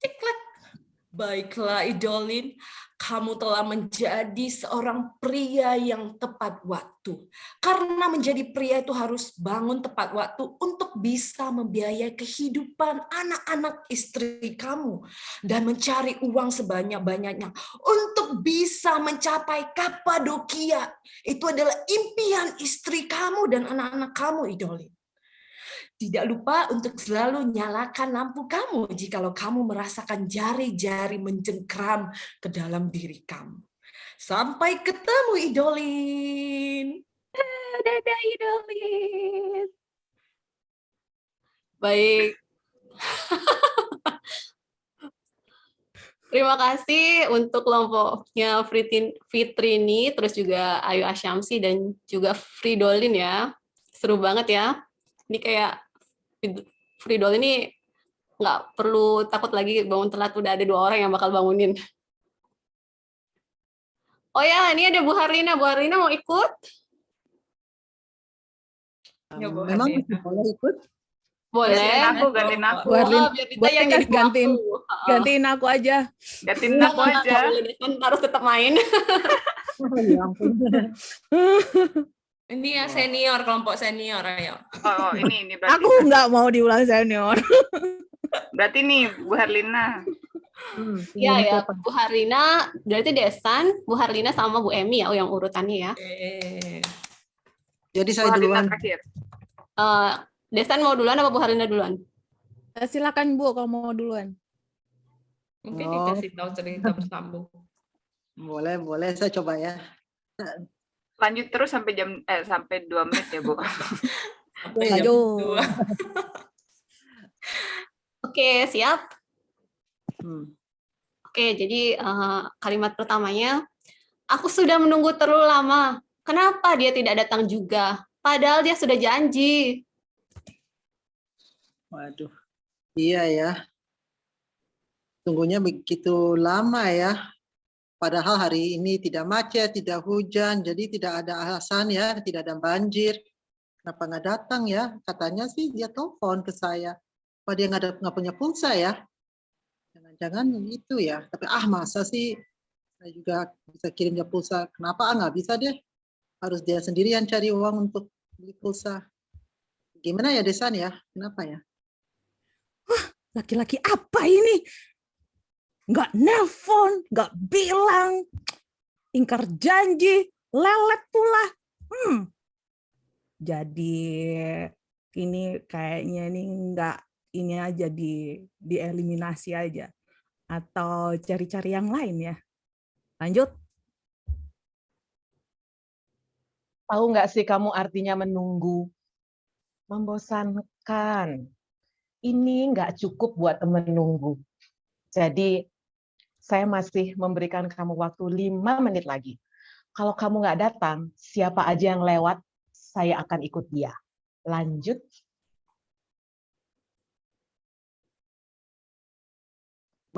Ciklet. Baiklah Idolin, kamu telah menjadi seorang pria yang tepat waktu. Karena menjadi pria itu harus bangun tepat waktu untuk bisa membiayai kehidupan anak-anak istri kamu. Dan mencari uang sebanyak-banyaknya untuk bisa mencapai Kapadokia. Itu adalah impian istri kamu dan anak-anak kamu Idolin. Tidak lupa untuk selalu nyalakan lampu kamu jikalau kamu merasakan jari-jari mencengkram ke dalam diri kamu. Sampai ketemu Idolin. Dadah Idolin. Baik. Terima kasih untuk kelompoknya Fitrini, terus juga Ayu Asyamsi dan juga Fridolin ya. Seru banget ya. Ini kayak Fridolin ini nggak perlu takut lagi bangun telat, udah ada 2 orang yang bakal bangunin. Oh ya, ini ada Bu Harlina. Bu Harlina mau ikut? Memang masih boleh ikut? Boleh. Gantiin aku. Bu Harlin, biar kita boleh yang nggak jadi gantiin aku aja. Gantiin aku aja. Harus tetap main. Ya ampun. Ini ya senior, kelompok senior, ayo. Oh, ini berarti. Aku nggak mau diulang senior. Berarti nih Bu Herlina. Ya, ya, Bu Harlina, berarti Desan, Bu Harlina sama Bu Emi ya, yang urutannya ya. Jadi Bu saya Herlina duluan. terakhir. Desan mau duluan apa Bu Harlina duluan? Silakan Bu kalau mau duluan. Mungkin Oh. dikasih tahu cerita bersambung. Boleh saya coba ya. Lanjut terus sampai sampai 2 menit ya, Bu. Lanjut. Oke, siap. Hmm. Oke, jadi kalimat pertamanya, aku sudah menunggu terlalu lama. Kenapa dia tidak datang juga? Padahal dia sudah janji. Waduh. Iya ya. Tunggunya begitu lama ya. Padahal hari ini tidak macet, tidak hujan, jadi tidak ada alasan ya, tidak ada banjir. Kenapa nggak datang ya? Katanya sih dia telepon ke saya. Apa dia nggak punya pulsa ya? Jangan-jangan itu ya. Tapi masa sih saya juga bisa kirim dia pulsa. Kenapa nggak bisa deh? Harus dia sendirian cari uang untuk beli pulsa. Gimana ya Desan ya? Kenapa ya? Laki-laki apa ini? Nggak nelpon, nggak bilang, ingkar janji, lelet pula. Jadi ini kayaknya ini nggak ini aja dieliminasi aja atau cari-cari yang lain ya. Lanjut. Tahu nggak sih kamu artinya menunggu? Membosankan. Ini nggak cukup buat temen nunggu. Jadi saya masih memberikan kamu waktu 5 menit lagi. Kalau kamu nggak datang, siapa aja yang lewat, saya akan ikut dia. Lanjut.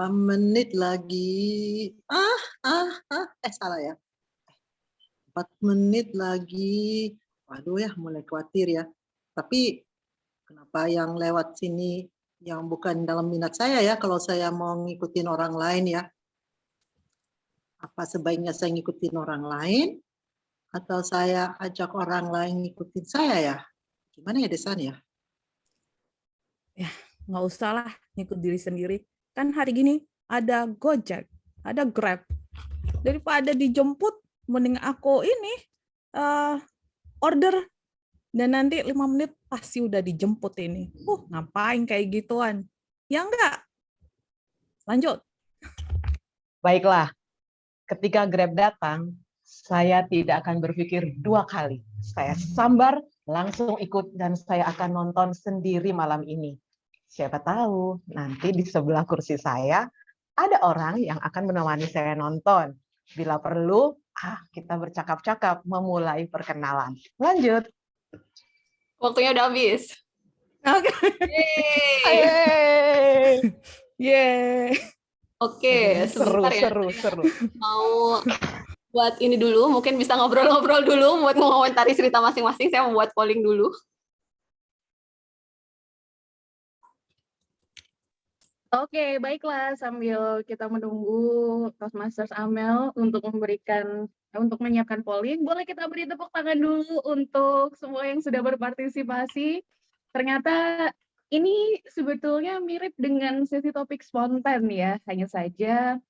Menit lagi. Salah ya. 4 menit lagi. Waduh ya, mulai khawatir ya. Tapi kenapa yang lewat sini yang bukan dalam minat saya ya, kalau saya mau ngikutin orang lain ya. Apa sebaiknya saya ngikutin orang lain atau saya ajak orang lain ngikutin saya ya? Gimana ya Desan ya? Ya, nggak usah lah ngikut diri sendiri. Kan hari gini ada Gojek, ada Grab. Daripada dijemput, mending aku ini order. Dan nanti 5 menit pasti udah dijemput ini. Ngapain kayak gituan? Ya enggak. Lanjut. Baiklah. Ketika Grab datang, saya tidak akan berpikir 2 kali. Saya sambar, langsung ikut, dan saya akan nonton sendiri malam ini. Siapa tahu nanti di sebelah kursi saya ada orang yang akan menemani saya nonton. Bila perlu, kita bercakap-cakap memulai perkenalan. Lanjut. Waktunya udah habis. Oke. Yeay. Oke, sebentar ya. Seru. Mau buat ini dulu, mungkin bisa ngobrol-ngobrol dulu buat mengomentari cerita masing-masing. Saya mau buat polling dulu. Oke, baiklah. Sambil kita menunggu Toastmasters Amel untuk menyiapkan polling, boleh kita beri tepuk tangan dulu untuk semua yang sudah berpartisipasi. Ternyata ini sebetulnya mirip dengan sesi topik spontan ya, hanya saja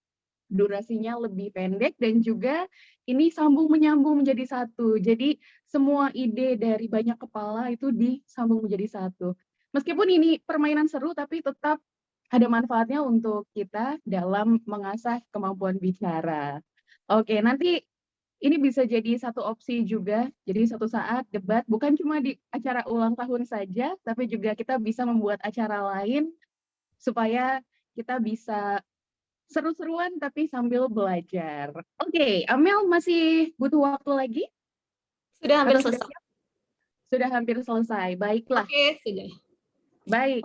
durasinya lebih pendek dan juga ini sambung-menyambung menjadi satu. Jadi semua ide dari banyak kepala itu disambung menjadi satu. Meskipun ini permainan seru, tapi tetap ada manfaatnya untuk kita dalam mengasah kemampuan bicara. Oke, nanti ini bisa jadi satu opsi juga. Jadi suatu saat debat bukan cuma di acara ulang tahun saja, tapi juga kita bisa membuat acara lain supaya kita bisa seru-seruan tapi sambil belajar. Oke, Amel masih butuh waktu lagi? Sudah hampir selesai. Sudah hampir selesai. Baiklah. Oke, sudah. Baik.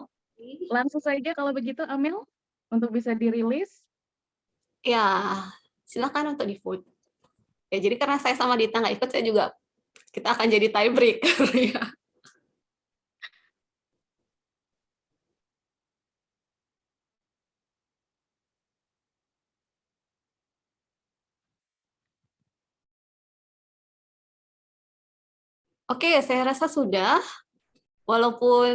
Langsung saja kalau begitu Amel untuk bisa dirilis. Ya, silakan untuk di-vote. Ya, jadi karena saya sama Dita nggak ikut, saya juga kita akan jadi tiebreaker ya. Oke, saya rasa sudah. Walaupun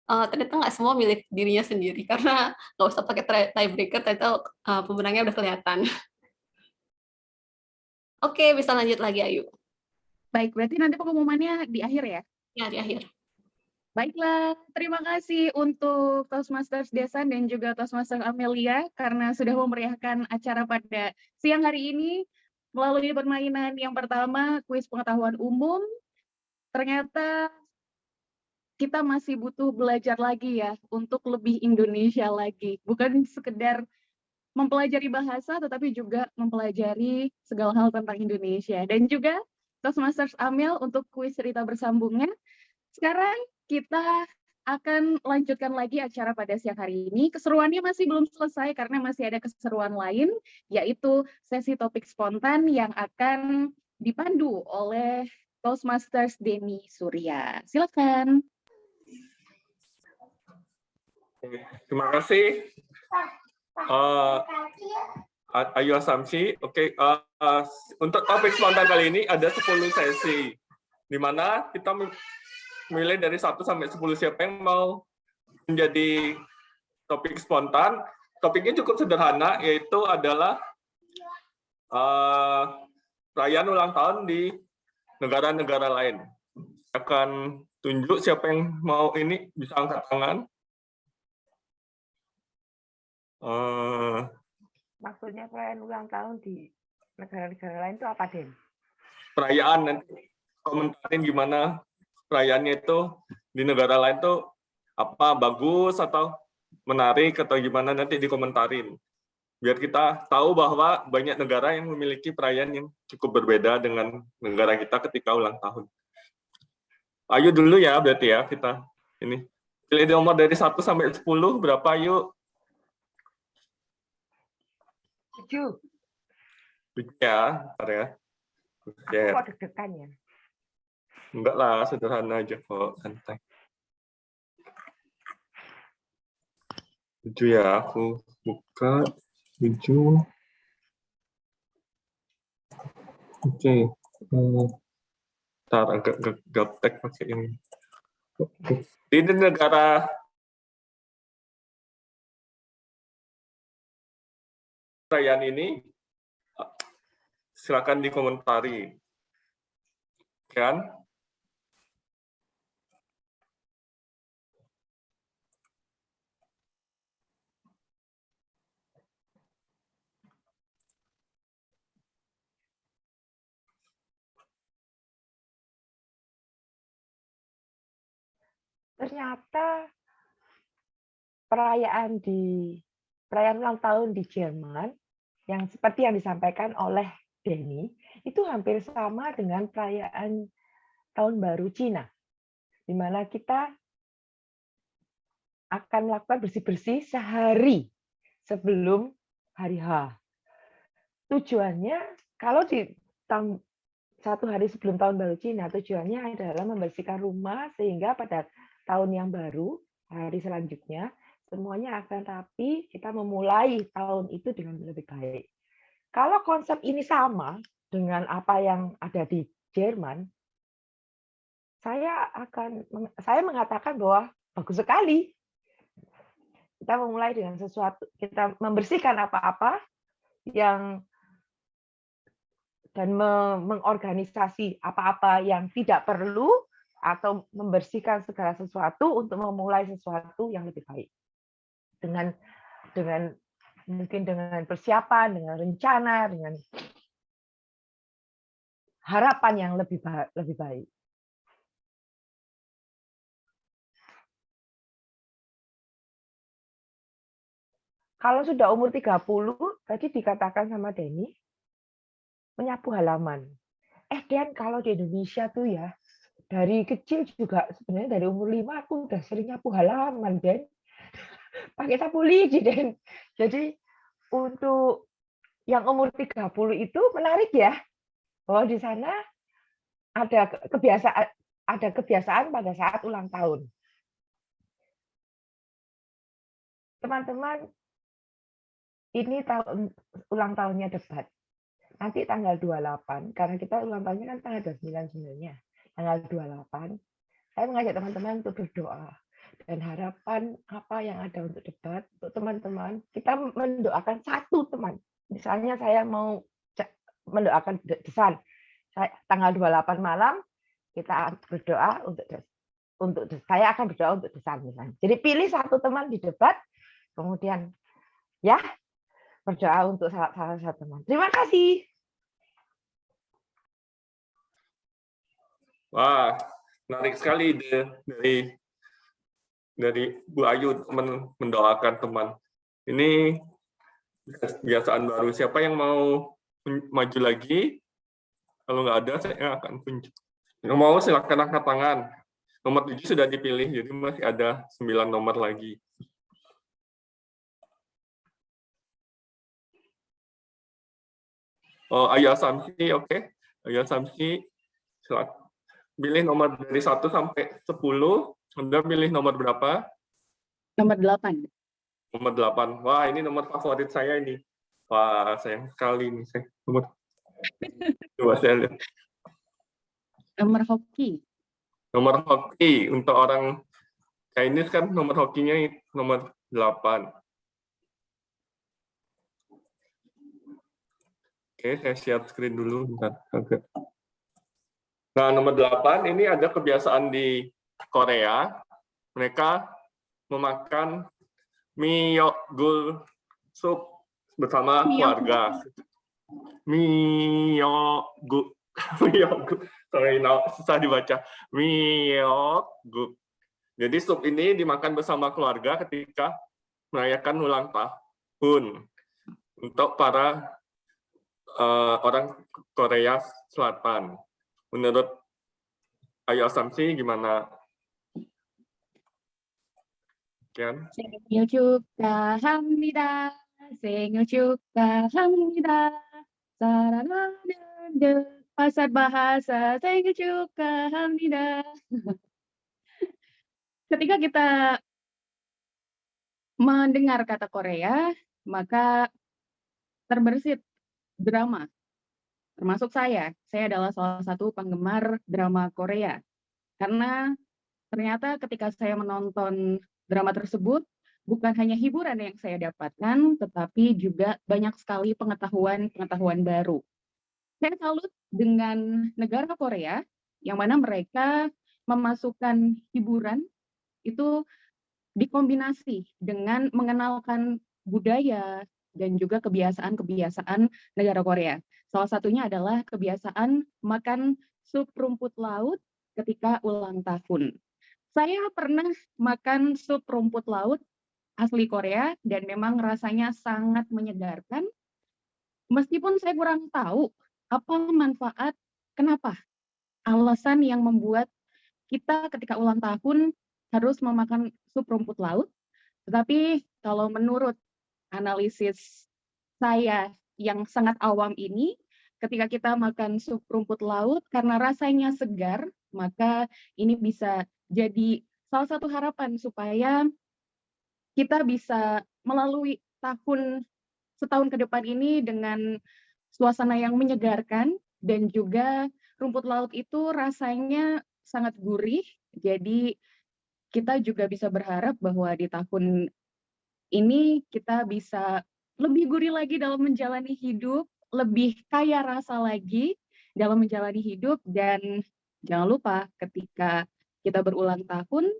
ternyata nggak semua milik dirinya sendiri, karena nggak usah pakai tiebreaker, ternyata pemenangnya udah kelihatan. Oke, bisa lanjut lagi, Ayu. Baik, berarti nanti pengumumannya di akhir ya? Ya, di akhir. Baiklah, terima kasih untuk Toastmasters Desan dan juga Toastmasters Amelia karena sudah memeriahkan acara pada siang hari ini melalui permainan yang pertama, kuis pengetahuan umum. Ternyata kita masih butuh belajar lagi ya untuk lebih Indonesia lagi. Bukan sekedar mempelajari bahasa, tetapi juga mempelajari segala hal tentang Indonesia. Dan juga Toastmasters Amel untuk kuis cerita bersambungnya. Sekarang kita akan lanjutkan lagi acara pada siang hari ini. Keseruannya masih belum selesai karena masih ada keseruan lain, yaitu sesi topik spontan yang akan dipandu oleh Toastmasters Denny Surya. Silakan. Terima kasih. Ayu Assamsi. Oke, untuk topik spontan kali ini ada 10 sesi, di mana kita memilih dari 1 sampai 10 siapa yang mau menjadi topik spontan. Topiknya cukup sederhana, yaitu adalah perayaan ulang tahun di negara-negara lain. Akan tunjuk siapa yang mau ini, bisa angkat tangan. Maksudnya perayaan ulang tahun di negara-negara lain itu apa, Den? Perayaan, nanti komentarin gimana perayaannya itu di negara lain tuh apa, bagus atau menarik atau gimana, nanti dikomentarin. Biar kita tahu bahwa banyak negara yang memiliki perayaan yang cukup berbeda dengan negara kita ketika ulang tahun. Ayu dulu ya, berarti ya kita ini. Pilih nomor dari 1 sampai 10, berapa Ayu? 7. 7 ya, bentar ya. Aku kok deg-degan ya? Enggak lah, sederhana aja kok, santai. 7 ya, aku buka 7. Oke. Ntar agak gaptek pakai ini. Di negara perayaan ini, silakan dikomentari. Kan? Ternyata perayaan ulang tahun di Jerman yang seperti yang disampaikan oleh Denny itu hampir sama dengan perayaan tahun baru Cina, di mana kita akan melakukan bersih-bersih sehari sebelum hari H. Tujuannya, kalau di 1 hari sebelum tahun baru Cina, tujuannya adalah membersihkan rumah sehingga pada tahun yang baru, hari selanjutnya, semuanya akan rapi, kita memulai tahun itu dengan lebih baik. Kalau konsep ini sama dengan apa yang ada di Jerman, saya mengatakan bahwa bagus sekali. Kita memulai dengan sesuatu, kita membersihkan apa-apa dan mengorganisasi apa-apa yang tidak perlu, atau membersihkan segala sesuatu untuk memulai sesuatu yang lebih baik. Mungkin dengan persiapan, dengan rencana, dengan harapan yang lebih baik. Kalau sudah umur 30, tadi dikatakan sama Denny, menyapu halaman. Dan kalau di Indonesia tuh ya, dari kecil juga sebenarnya dari umur 5 aku udah sering nyapu halaman, Den. Pakai sapu lidi, Den. Jadi untuk yang umur 30 itu menarik ya, bahwa di sana ada kebiasaan pada saat ulang tahun. Teman-teman, ini ulang tahunnya debat. nanti tanggal 28, karena kita ulang tahunnya kan tanggal 29 sebenarnya. Tanggal 28, saya mengajak teman-teman untuk berdoa. Dan harapan apa yang ada untuk debat, untuk teman-teman, kita mendoakan satu teman. Misalnya saya mau mendoakan Desan, tanggal 28 malam, kita berdoa untuk saya akan berdoa untuk Desan misalnya. Jadi pilih satu teman di debat, kemudian ya berdoa untuk salah satu teman. Terima kasih. Wah, menarik sekali dari Bu Ayu mendoakan teman. Ini kebiasaan baru. Siapa yang mau maju lagi? Kalau nggak ada, saya akan tunjuk. Yang mau silakan angkat tangan. Nomor 7 sudah dipilih, jadi masih ada 9 nomor lagi. Oh, Ayu Samsi, oke. Ayu Samsi, silakan. Pilih nomor dari 1 sampai 10. Anda pilih nomor berapa? Nomor 8. Nomor 8. Wah, ini nomor favorit saya ini. Wah, sayang sekali ini. Coba saya lihat. Nomor hoki. Nomor hoki. Untuk orang Chinese kan nomor hokinya nomor 8. Oke, saya share screen dulu. Bentar. Oke. Nah, nomor 8 ini ada kebiasaan di Korea. Mereka memakan myeokgul sup bersama keluarga. Myeokgul. Sorry, susah dibaca. Myeokgul. Jadi sup ini dimakan bersama keluarga ketika merayakan ulang tahun untuk para orang Korea Selatan. Menurut Ayu Samsi gimana? Kian? 생일 축하합니다. 생일 축하합니다. 사랑하는 Pasar Bahasa 생일 축하합니다. Ketika kita mendengar kata Korea, maka terbersit drama. Termasuk saya adalah salah satu penggemar drama Korea. Karena ternyata ketika saya menonton drama tersebut, bukan hanya hiburan yang saya dapatkan, tetapi juga banyak sekali pengetahuan baru. Saya salut dengan negara Korea, yang mana mereka memasukkan hiburan itu dikombinasi dengan mengenalkan budaya dan juga kebiasaan-kebiasaan negara Korea. Salah satunya adalah kebiasaan makan sup rumput laut ketika ulang tahun. Saya pernah makan sup rumput laut asli Korea dan memang rasanya sangat menyegarkan. Meskipun saya kurang tahu apa manfaat, kenapa alasan yang membuat kita ketika ulang tahun harus memakan sup rumput laut. Tetapi kalau menurut analisis saya yang sangat awam ini, ketika kita makan sup rumput laut karena rasanya segar, maka ini bisa jadi salah satu harapan supaya kita bisa melalui setahun ke depan ini dengan suasana yang menyegarkan, dan juga rumput laut itu rasanya sangat gurih. Jadi kita juga bisa berharap bahwa di tahun ini kita bisa lebih gurih lagi dalam menjalani hidup, lebih kaya rasa lagi dalam menjalani hidup, dan jangan lupa ketika kita berulang tahun,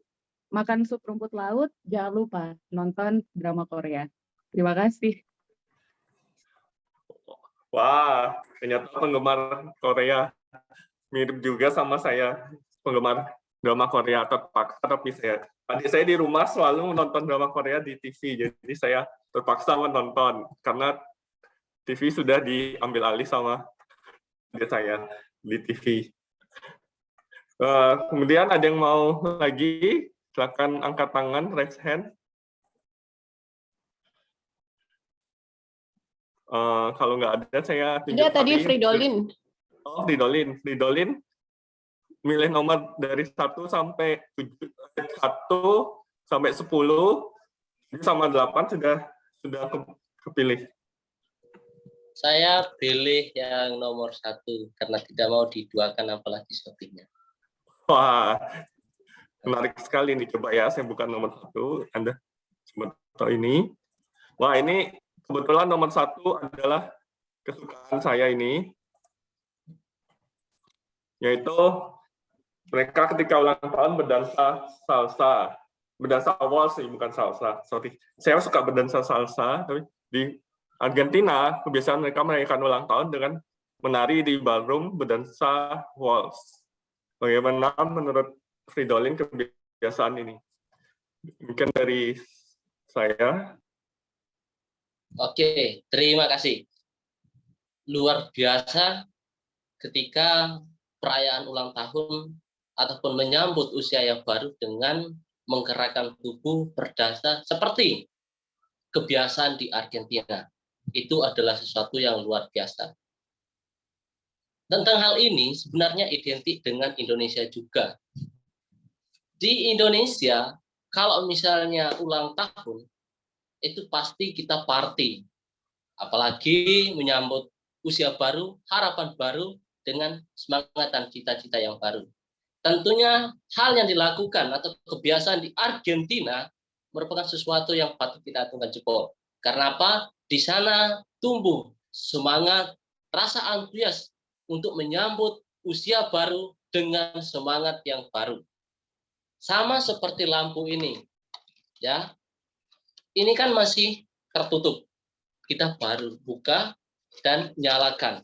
makan sup rumput laut, jangan lupa nonton drama Korea. Terima kasih. Wah, ternyata penggemar Korea mirip juga sama saya, penggemar drama Korea terpaksa, tapi adik saya di rumah selalu menonton drama Korea di TV, jadi saya terpaksa menonton karena TV sudah diambil alih sama adik saya di TV. Kemudian ada yang mau lagi? Silakan angkat tangan, raise hand. Kalau nggak ada, saya tunjuk. Ada tadi Fridolin. Oh, Fridolin. Milih nomor dari 1 sampai 10 sama 8 sudah kepilih. Saya pilih yang nomor 1 karena tidak mau diduakan apalagi shoppingnya. Wah, menarik sekali nih. Coba ya, saya bukan nomor 1. Anda coba tahu ini. Wah, ini kebetulan nomor 1 adalah kesukaan saya ini, yaitu mereka ketika ulang tahun berdansa salsa. Berdansa waltz sih, bukan salsa. Sorry. Saya suka berdansa salsa, tapi di Argentina, kebiasaan mereka merayakan ulang tahun dengan menari di ballroom berdansa waltz. Bagaimana menurut Fridolin kebiasaan ini? Mungkin dari saya. Oke, terima kasih. Luar biasa ketika perayaan ulang tahun ataupun menyambut usia yang baru dengan menggerakkan tubuh berdasar seperti kebiasaan di Argentina. Itu adalah sesuatu yang luar biasa. Tentang hal ini sebenarnya identik dengan Indonesia juga. Di Indonesia, kalau misalnya ulang tahun, itu pasti kita party. Apalagi menyambut usia baru, harapan baru, dengan semangat dan cita-cita yang baru. Tentunya hal yang dilakukan atau kebiasaan di Argentina merupakan sesuatu yang patut kita acungkan jempol. Karena apa? Di sana tumbuh semangat, rasa antusias untuk menyambut usia baru dengan semangat yang baru. Sama seperti lampu ini. Ya. Ini kan masih tertutup. Kita baru buka dan nyalakan.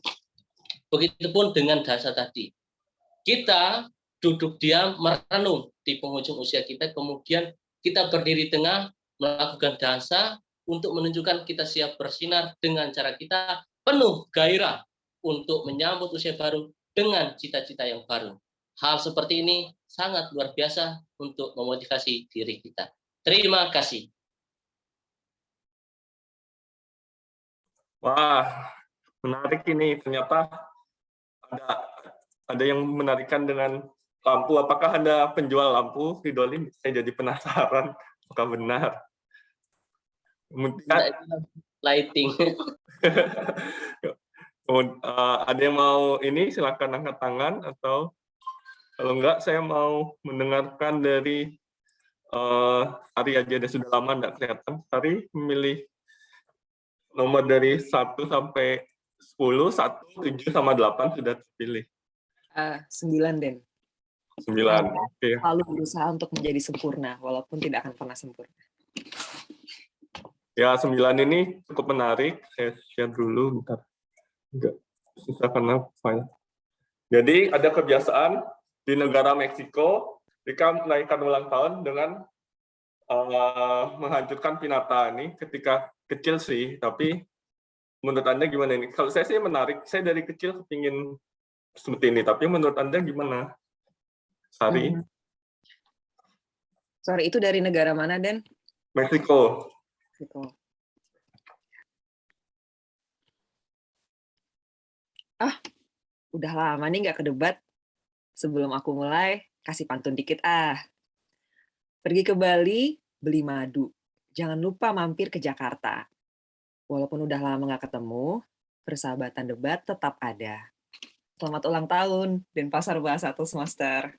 Begitupun dengan dansa tadi. Kita duduk diam, merenung di penghujung usia kita, kemudian kita berdiri tengah, melakukan dansa untuk menunjukkan kita siap bersinar dengan cara kita penuh gairah untuk menyambut usia baru dengan cita-cita yang baru. Hal seperti ini sangat luar biasa untuk memotivasi diri kita. Terima kasih. Wah, menarik ini. Ternyata ada yang menarikan dengan lampu. Apakah Anda penjual lampu, Fridolin? Saya jadi penasaran. Apakah benar? Lighting. Ada yang mau ini? Silakan angkat tangan. Atau kalau enggak, saya mau mendengarkan dari Sari aja. Dia sudah lama enggak kelihatan. Sari memilih nomor dari 1 sampai 10, 1, 7, sama 8 sudah terpilih. 9, Den. 9, oke. Selalu berusaha untuk menjadi sempurna, walaupun tidak akan pernah sempurna. Ya, 9 ini cukup menarik. Saya share dulu, bentar. Enggak susah karena file. Jadi, ada kebiasaan di negara Meksiko, mereka merayakan ulang tahun dengan menghancurkan pinata ini ketika kecil sih, tapi menurut Anda gimana ini? Kalau saya sih menarik, saya dari kecil kepingin seperti ini, tapi menurut Anda gimana? Sari? Sorry, itu dari negara mana, Den? Meksiko. Udah lama nih nggak ke debat. Sebelum aku mulai, kasih pantun dikit Pergi ke Bali, beli madu. Jangan lupa mampir ke Jakarta. Walaupun udah lama nggak ketemu, persahabatan debat tetap ada. Selamat ulang tahun, Denpasar Bahasa Toastmaster.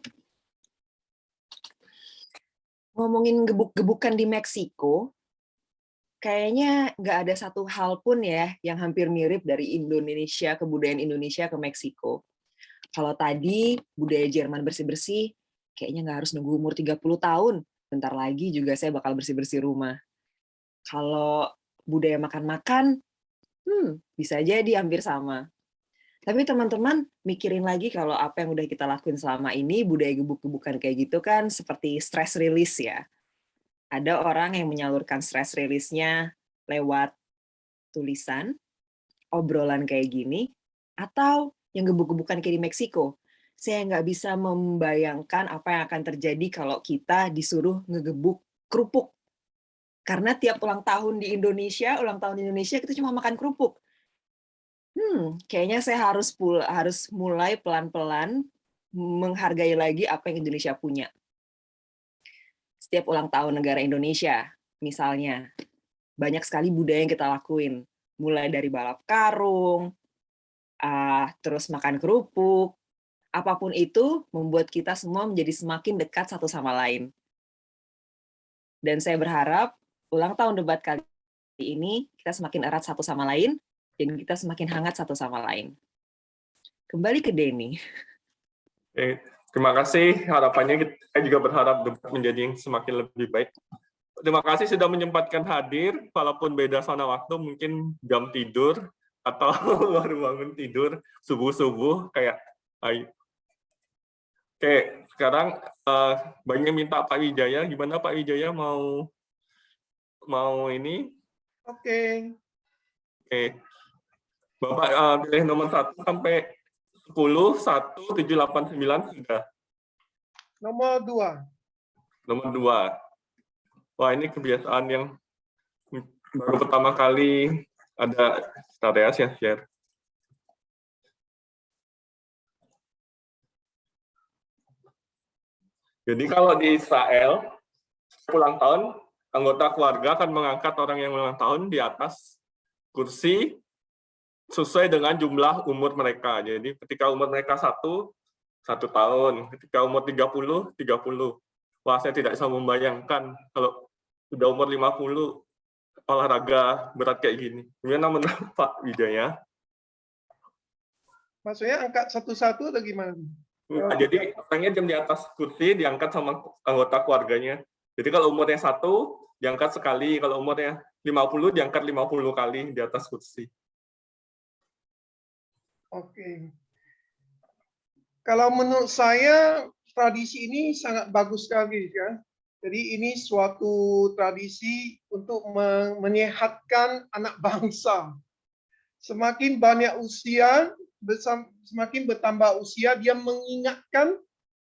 Ngomongin gebuk-gebukan di Meksiko, kayaknya nggak ada satu hal pun ya yang hampir mirip dari Indonesia, kebudayaan Indonesia ke Meksiko. Kalau tadi budaya Jerman bersih-bersih, kayaknya nggak harus nunggu umur 30 tahun. Bentar lagi juga saya bakal bersih-bersih rumah. Kalau budaya makan-makan, bisa jadi hampir sama. Tapi teman-teman mikirin lagi kalau apa yang udah kita lakuin selama ini, budaya gebuk-gebukan kayak gitu kan seperti stress release ya. Ada orang yang menyalurkan stress release-nya lewat tulisan, obrolan kayak gini, atau yang gebuk-gebukan kayak di Meksiko. Saya nggak bisa membayangkan apa yang akan terjadi kalau kita disuruh ngegebuk kerupuk. Karena tiap ulang tahun di Indonesia, kita cuma makan kerupuk. Kayaknya saya harus mulai pelan-pelan menghargai lagi apa yang Indonesia punya. Setiap ulang tahun negara Indonesia, misalnya, banyak sekali budaya yang kita lakuin. mulai dari balap karung, terus makan kerupuk, apapun itu membuat kita semua menjadi semakin dekat satu sama lain. Dan saya berharap ulang tahun debat kali ini kita semakin erat satu sama lain dan kita semakin hangat satu sama lain. Kembali ke Denny. Terima kasih. Harapannya saya juga berharap debat menjadi yang semakin lebih baik. Terima kasih sudah menyempatkan hadir, walaupun beda zona waktu, mungkin jam tidur atau baru bangun tidur subuh-subuh kayak ayo. Oke, sekarang banyak minta Pak Wijaya. Gimana Pak Wijaya mau ini? Oke. Bapak pilih nomor 1 sampai 10, 1, 7, 8, 9 sudah. Nomor 2. Nomor 2. Wah, ini kebiasaan yang baru pertama kali ada. Sebentar ya, saya share. Jadi kalau di Israel, ulang tahun, anggota keluarga akan mengangkat orang yang ulang tahun di atas kursi sesuai dengan jumlah umur mereka. Jadi ketika umur mereka 1 tahun, ketika umur 30. Wah, saya tidak bisa membayangkan kalau sudah umur 50 olahraga berat kayak gini. Gimana menurut Pak Wijaya? Maksudnya angkat satu-satu atau gimana? Nah, jadi orangnya jam di atas kursi diangkat sama anggota keluarganya. Jadi kalau umurnya 1 diangkat sekali, kalau umurnya 50 diangkat 50 kali di atas kursi. Oke. Kalau menurut saya tradisi ini sangat bagus sekali ya. Jadi ini suatu tradisi untuk menyehatkan anak bangsa. Semakin banyak usia, semakin bertambah usia, dia mengingatkan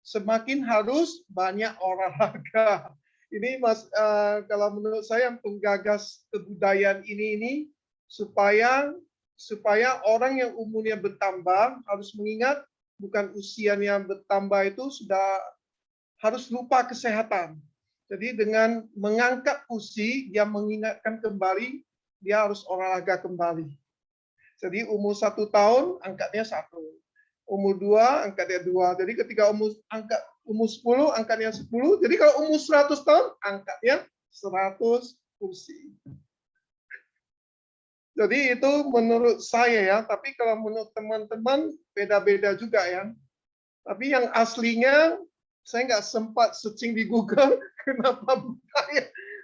semakin harus banyak olahraga. Ini kalau menurut saya penggagas kebudayaan ini supaya orang yang umurnya bertambah harus mengingat bukan usianya bertambah itu sudah harus lupa kesehatan. Jadi dengan mengangkat kursi, dia mengingatkan kembali, dia harus olahraga kembali. Jadi umur 1 tahun, angkatnya 1. Umur 2, angkatnya 2. Jadi ketika umur 10, angkatnya 10. Jadi kalau umur 100 tahun, angkatnya 100 kursi. Jadi itu menurut saya ya, tapi kalau menurut teman-teman beda-beda juga ya. Tapi yang aslinya, saya nggak sempat searching di Google, kenapa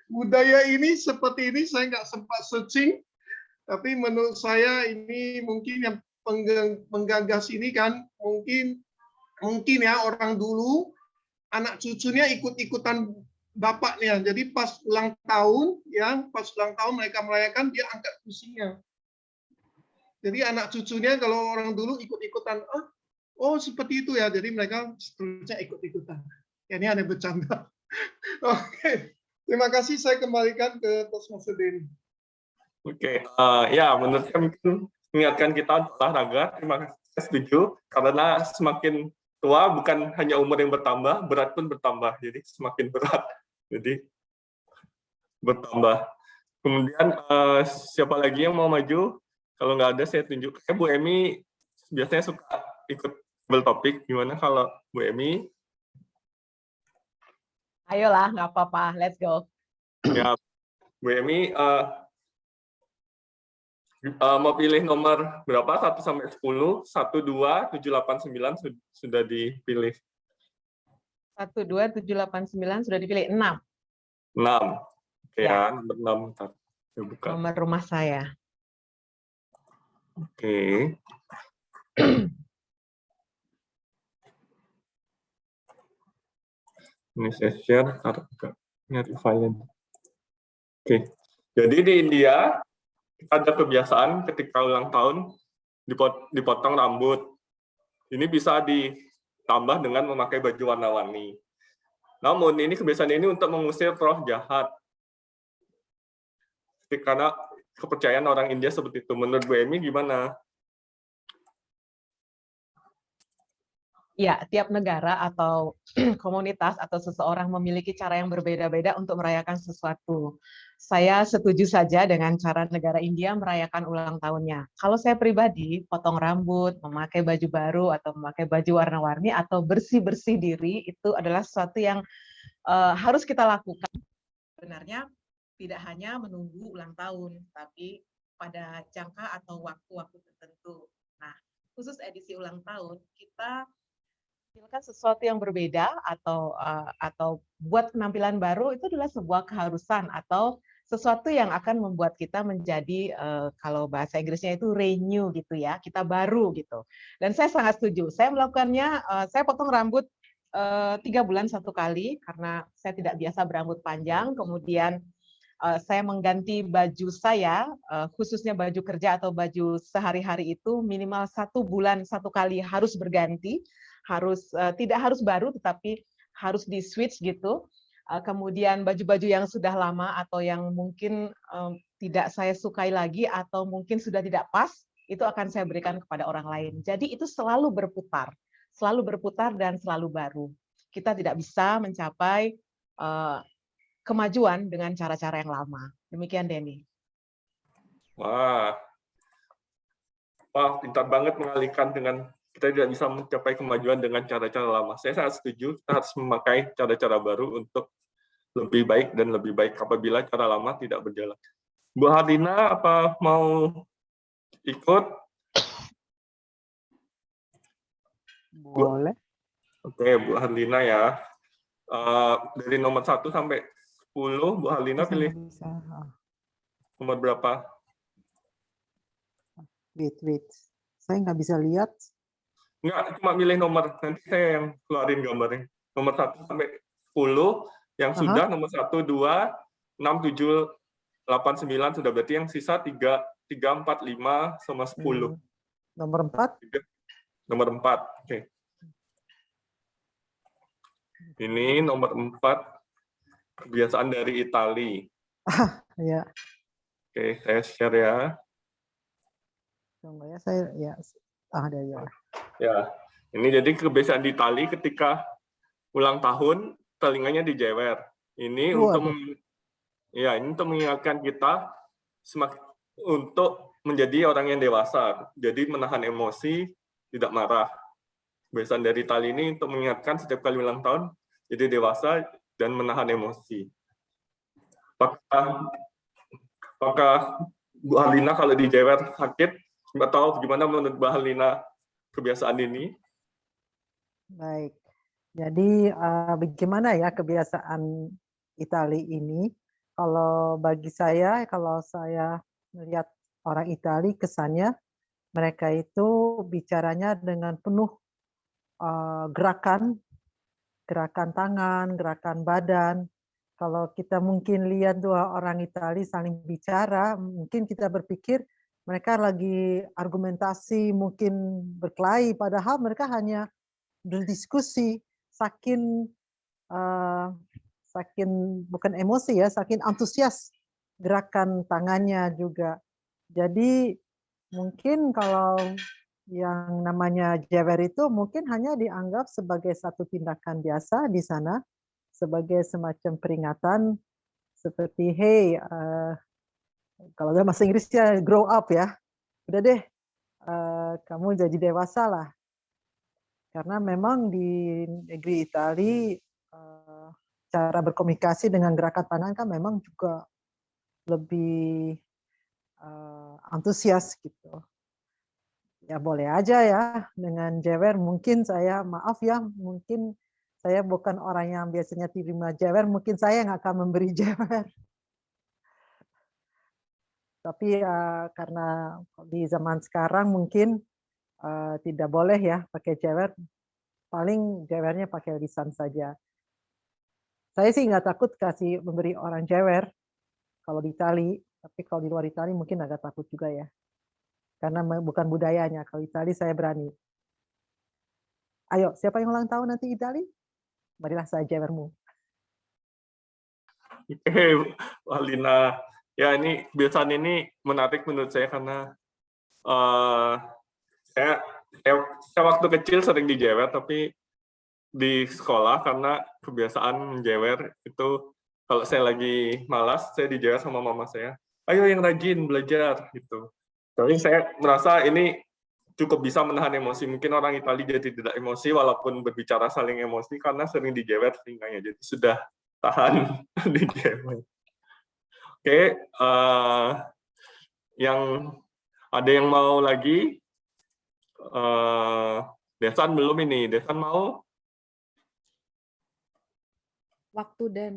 budaya ini seperti ini, saya nggak sempat searching. Tapi menurut saya ini mungkin yang penggagas ini kan, mungkin ya orang dulu, anak cucunya ikut-ikutan bapaknya. Jadi pas ulang tahun, mereka merayakan, dia angkat kursinya. Jadi anak cucunya kalau orang dulu ikut-ikutan, oh seperti itu ya, jadi mereka seterusnya ikut-ikutan. Ya, ini ada bercanda. Oke, terima kasih, saya kembalikan ke Toastmaster Denny. Oke, ya menurut saya mungkin mengingatkan kita olahraga. Terima kasih, saya setuju, karena semakin tua bukan hanya umur yang bertambah, berat pun bertambah, jadi semakin berat, jadi bertambah. Kemudian siapa lagi yang mau maju? Kalau nggak ada, saya tunjuk. Bu Emi biasanya suka ikut topik. Gimana kalau Bu Emi? Ayolah, nggak apa-apa. Let's go. Ya, Bu Emi mau pilih nomor berapa? 1 sampai 10, 1, 2, 7, 8, 9 sudah dipilih. 1, 2, 7, 8, 9 sudah dipilih. 6. 6. Oke Ya. Nomor 6. Ntar saya buka. Nomor rumah saya. Oke. Ini saya share, nyari file. Oke. Jadi di India ada kebiasaan ketika ulang tahun dipotong rambut. Ini bisa ditambah dengan memakai baju warna-warni. Namun ini kebiasaan ini untuk mengusir roh jahat. Karena kepercayaan orang India seperti itu. Menurut Bu Emi gimana? Ya, tiap negara atau komunitas atau seseorang memiliki cara yang berbeda-beda untuk merayakan sesuatu. Saya setuju saja dengan cara negara India merayakan ulang tahunnya. Kalau saya pribadi, potong rambut, memakai baju baru, atau memakai baju warna-warni, atau bersih-bersih diri, itu adalah sesuatu yang harus kita lakukan. Sebenarnya tidak hanya menunggu ulang tahun, tapi pada jangka atau waktu-waktu tertentu. Nah, khusus edisi ulang tahun, kita menampilkan sesuatu yang berbeda atau buat penampilan baru itu adalah sebuah keharusan atau sesuatu yang akan membuat kita menjadi kalau bahasa Inggrisnya itu renew gitu ya, kita baru gitu. Dan saya sangat setuju. Saya melakukannya, saya potong rambut 3 bulan 1 kali karena saya tidak biasa berambut panjang. Kemudian saya mengganti baju saya, khususnya baju kerja atau baju sehari-hari itu minimal 1 bulan 1 kali harus berganti. Tidak harus baru tetapi harus di switch gitu. Kemudian baju-baju yang sudah lama atau yang mungkin tidak saya sukai lagi atau mungkin sudah tidak pas, itu akan saya berikan kepada orang lain. Jadi itu selalu berputar dan selalu baru. Kita tidak bisa mencapai kemajuan dengan cara-cara yang lama. Demikian, Denny. Wah, pintar banget mengalihkan dengan kita tidak bisa mencapai kemajuan dengan cara-cara lama. Saya sangat setuju, kita harus memakai cara-cara baru untuk lebih baik dan lebih baik apabila cara lama tidak berjalan. Bu Hardina, apa mau ikut? Boleh. Oke, Bu Hardina ya. Dari nomor 1 sampai 10, Bu Hardina pilih nomor berapa? Wait. Saya nggak bisa lihat. Enggak, cuma milih nomor. Nanti saya yang keluarin gambarnya. Nomor 1 sampai 10, yang sudah nomor 1, 2, 6, 7, 8, 9, sudah berarti yang sisa 3, 4, 5, sama 10. Nomor 4? Nomor 4, oke. Ini nomor 4, kebiasaan dari Itali. Ya. Oke, saya share ya. Tunggu ya, saya ya. Ada ya. Ya, ini jadi kebiasaan di Itali ketika ulang tahun telinganya dijewer. Ini untuk mengingatkan kita untuk menjadi orang yang dewasa. Jadi menahan emosi, tidak marah. Kebiasaan dari Itali ini untuk mengingatkan setiap kali ulang tahun jadi dewasa dan menahan emosi. Apakah Bu Harlina kalau dijewer sakit? Nggak tahu gimana menurut Bu Harlina kebiasaan ini? Baik. Jadi bagaimana ya kebiasaan Itali ini? Kalau bagi saya, kalau saya melihat orang Itali, kesannya mereka itu bicaranya dengan penuh gerakan tangan, gerakan badan. Kalau kita mungkin lihat 2 orang Itali saling bicara, mungkin kita berpikir mereka lagi argumentasi, mungkin berkelahi, padahal mereka hanya berdiskusi, saking bukan emosi ya, saking antusias gerakan tangannya juga. Jadi mungkin kalau yang namanya jewer itu mungkin hanya dianggap sebagai satu tindakan biasa di sana, sebagai semacam peringatan seperti, hey, kalau dalam bahasa Inggrisnya grow up ya, udah deh, kamu jadi dewasa lah. Karena memang di negeri Itali cara berkomunikasi dengan gerakan tangan kan memang juga lebih antusias gitu. Ya boleh aja ya dengan jewer, mungkin saya maaf ya, mungkin saya bukan orang yang biasanya terima jewer, mungkin saya nggak akan memberi jewer. Tapi karena di zaman sekarang mungkin tidak boleh ya pakai jewer, paling jewernya pakai lisan saja. Saya sih nggak takut kasih memberi orang jewer kalau di Itali, tapi kalau di luar Itali mungkin agak takut juga ya. Karena bukan budayanya. Kalau Itali saya berani. Ayo, siapa yang ulang tahun nanti Itali? Marilah saya jewermu. Oke, Alina. Ya, ini kebiasaan ini menarik menurut saya karena Saya waktu kecil sering dijewer, tapi di sekolah karena kebiasaan menjewer itu kalau saya lagi malas, saya dijewer sama mama saya. Ayo yang rajin belajar gitu. Tapi saya merasa ini cukup bisa menahan emosi. Mungkin orang Italia jadi tidak emosi walaupun berbicara saling emosi karena sering dijewer telinganya. Jadi sudah tahan dijewer. Oke, yang ada yang mau lagi? Desan belum ini. Desan mau? Waktu, Den.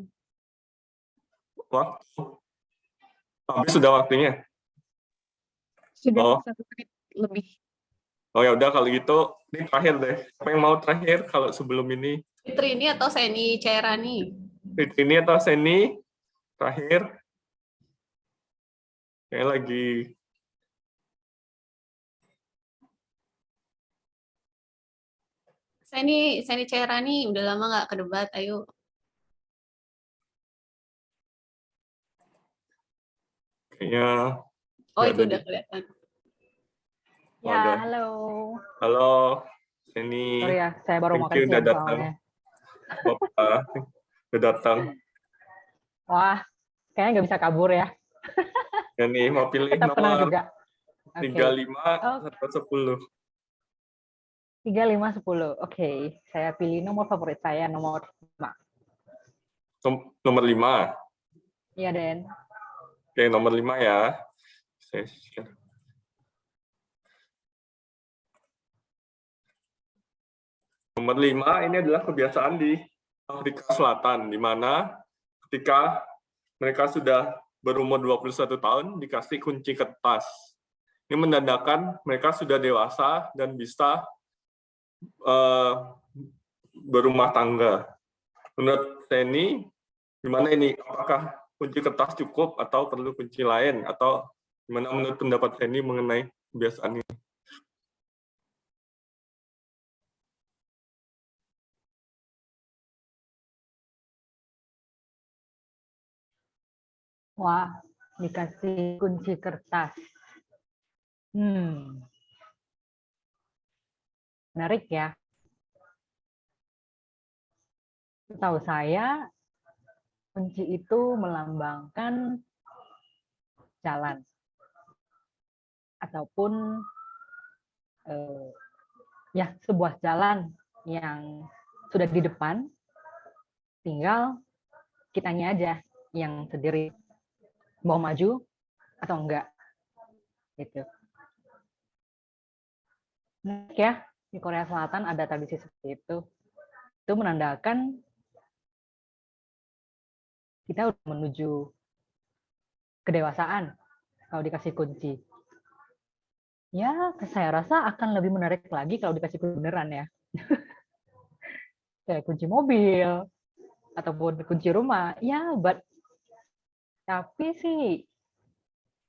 Waktu. Habis sudah waktunya? Sudah 1 menit lebih. Oh ya udah kalau gitu ini terakhir deh. Siapa yang mau terakhir kalau sebelum ini? Fitri ini atau Seni Cairani? Fitri ini atau Seni? Terakhir. Kayak lagi Seni Cairani udah lama nggak ke debat, ayo. kayaknya. Oh itu udah kelihatan. Ya, ada. Halo. Halo, Seni. Sorry ya, saya baru makan udah siang datang. soalnya. Bapak, udah datang. Wah, kayaknya nggak bisa kabur ya. Seni mau pilih Tetap tenang nomor juga. 35 atau 10? 35, 10. Oke, saya pilih nomor favorit saya, nomor 5. Nomor 5. Iya, Den. Oke, nomor 5 ya. Saya share. Nomor 5 ini adalah kebiasaan di Afrika Selatan, di mana ketika mereka sudah berumur 21 tahun dikasih kunci kertas. Ini menandakan mereka sudah dewasa dan bisa berumah tangga. Menurut Seni, gimana ini? Apakah kunci kertas cukup atau perlu kunci lain? Atau gimana menurut pendapat Seni mengenai kebiasaan ini? Wah, dikasih kunci kertas. Menarik ya. Setahu saya, kunci itu melambangkan jalan. Ataupun ya sebuah jalan yang sudah di depan, tinggal kitanya aja yang sendiri mau maju atau enggak gitu. Ya, di Korea Selatan ada tradisi seperti itu. Itu menandakan kita udah menuju kedewasaan kalau dikasih kunci. Ya, saya rasa akan lebih menarik lagi kalau dikasih kunci beneran ya. Kayak kunci mobil ataupun kunci rumah. Ya, tapi sih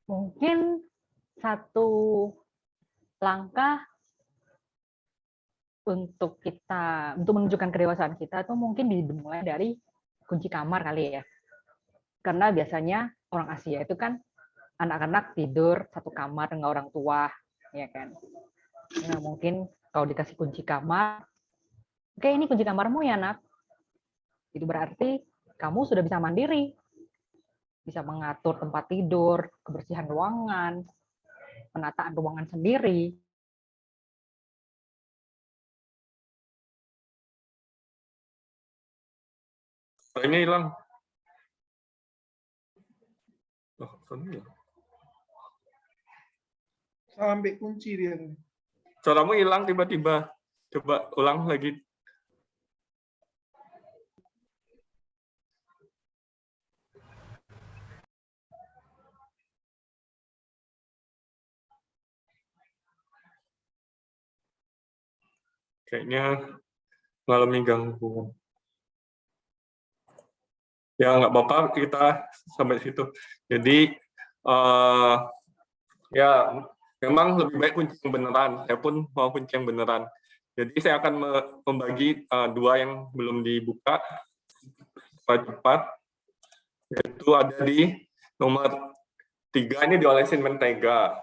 mungkin satu langkah untuk menunjukkan kedewasaan kita itu mungkin dimulai dari kunci kamar kali ya. Karena biasanya orang Asia itu kan anak-anak tidur satu kamar dengan orang tua, ya kan. Nah, mungkin kalau dikasih kunci kamar, oke ini kunci kamarmu ya nak. Itu berarti kamu sudah bisa mandiri. Bisa mengatur tempat tidur, kebersihan ruangan, penataan ruangan sendiri. Suaranya hilang. Oh, suaranya hilang. Salah ambil kunci dia. Suaramu hilang tiba-tiba. Coba ulang lagi. Kayaknya mengalami gangguan. Ya nggak apa-apa, kita sampai situ. Jadi ya memang lebih baik kunci yang beneran. Saya pun mau kunci yang beneran. Jadi saya akan membagi dua yang belum dibuka secara cepat. Yaitu ada di nomor 3 ini diolesin mentega.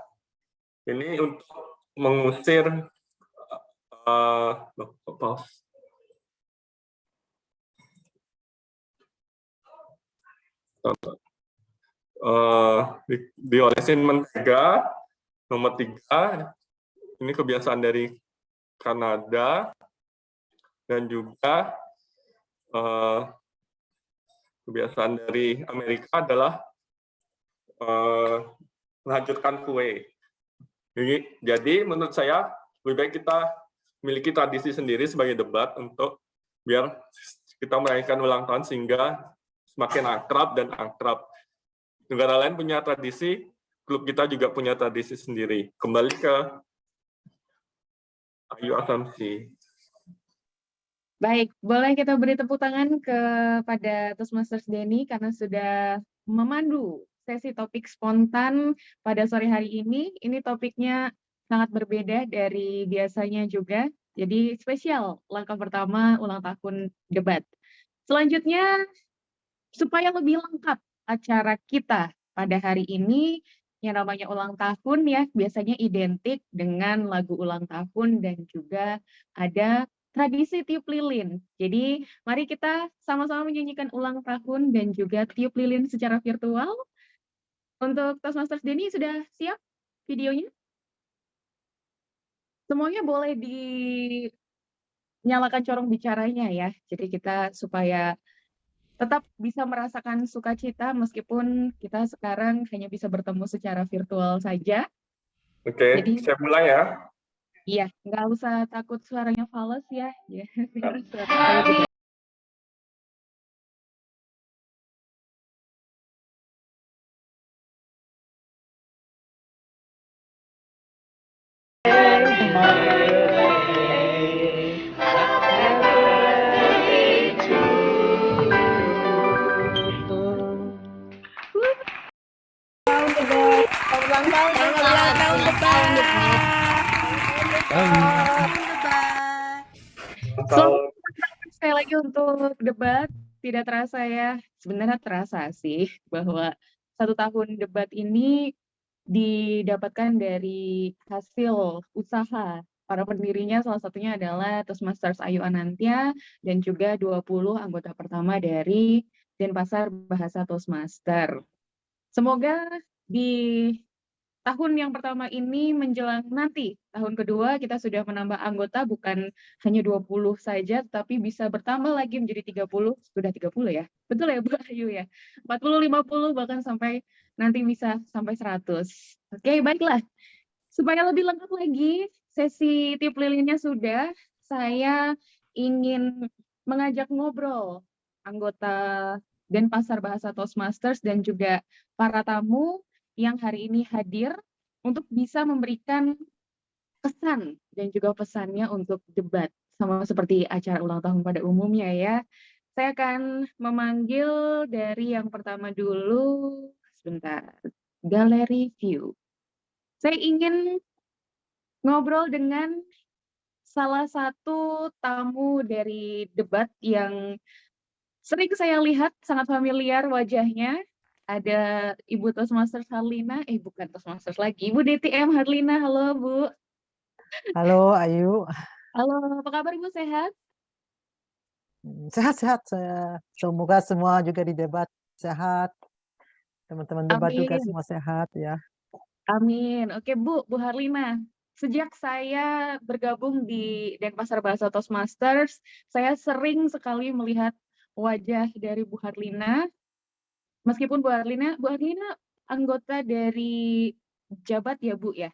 Ini untuk mengusir pause. Diolesin mentega. Nomor 3, ini kebiasaan dari Kanada, dan juga kebiasaan dari Amerika adalah melanjutkan kue. Jadi menurut saya lebih baik kita memiliki tradisi sendiri sebagai debat untuk biar kita merayakan ulang tahun sehingga semakin akrab dan akrab. Negara lain punya tradisi, klub kita juga punya tradisi sendiri. Kembali ke Ayu Assumpsi. Baik, boleh kita beri tepuk tangan kepada Toastmasters Denny karena sudah memandu sesi topik spontan pada sore hari ini. Ini topiknya sangat berbeda dari biasanya juga. Jadi spesial, langkah pertama ulang tahun debat. Selanjutnya, supaya lebih lengkap acara kita pada hari ini, yang namanya ulang tahun ya, biasanya identik dengan lagu ulang tahun dan juga ada tradisi tiup lilin. Jadi mari kita sama-sama menyanyikan ulang tahun dan juga tiup lilin secara virtual. Untuk Toastmasters Denny sudah siap videonya? Semuanya boleh dinyalakan corong bicaranya ya. Jadi kita supaya tetap bisa merasakan sukacita meskipun kita sekarang hanya bisa bertemu secara virtual saja. Oke, Jadi saya mulai ya. iya, nggak usah takut suaranya fals ya. Ya, biar suara saya juga. Selamat sekali lagi untuk debat. Tidak terasa ya, sebenarnya terasa sih bahwa 1 tahun debat ini didapatkan dari hasil usaha para pendirinya, salah satunya adalah Toastmasters Ayu Anantia dan juga 20 anggota pertama dari Denpasar Bahasa Toastmaster. Semoga di tahun yang pertama ini menjelang nanti, tahun kedua kita sudah menambah anggota bukan hanya 20 saja, tapi bisa bertambah lagi menjadi 30, sudah 30 ya? Betul ya Bu Ayu ya? 40, 50, bahkan sampai nanti bisa sampai 100. Oke, baiklah. Supaya lebih lengkap lagi, sesi tiup lilinnya sudah, saya ingin mengajak ngobrol anggota Denpasar Bahasa Toastmasters dan juga para tamu yang hari ini hadir untuk bisa memberikan kesan dan juga pesannya untuk debat, sama seperti acara ulang tahun pada umumnya ya. Saya akan memanggil dari yang pertama dulu, sebentar, Gallery View. Saya ingin ngobrol dengan salah satu tamu dari debat yang sering saya lihat sangat familiar wajahnya. Ada Ibu Toastmasters Harlina, bukan Toastmasters lagi, Ibu DTM Harlina, halo Bu. Halo Ayu, Halo, apa kabar Ibu, sehat? sehat-sehat. Semoga semua juga di debat sehat. Teman-teman debat juga Amin. semua sehat ya. Amin. Oke Bu Harlina, sejak saya bergabung di Denpasar Bahasa Toastmasters, saya sering sekali melihat wajah dari Bu Harlina. Meskipun Bu Harlina anggota dari Jabat ya Bu ya?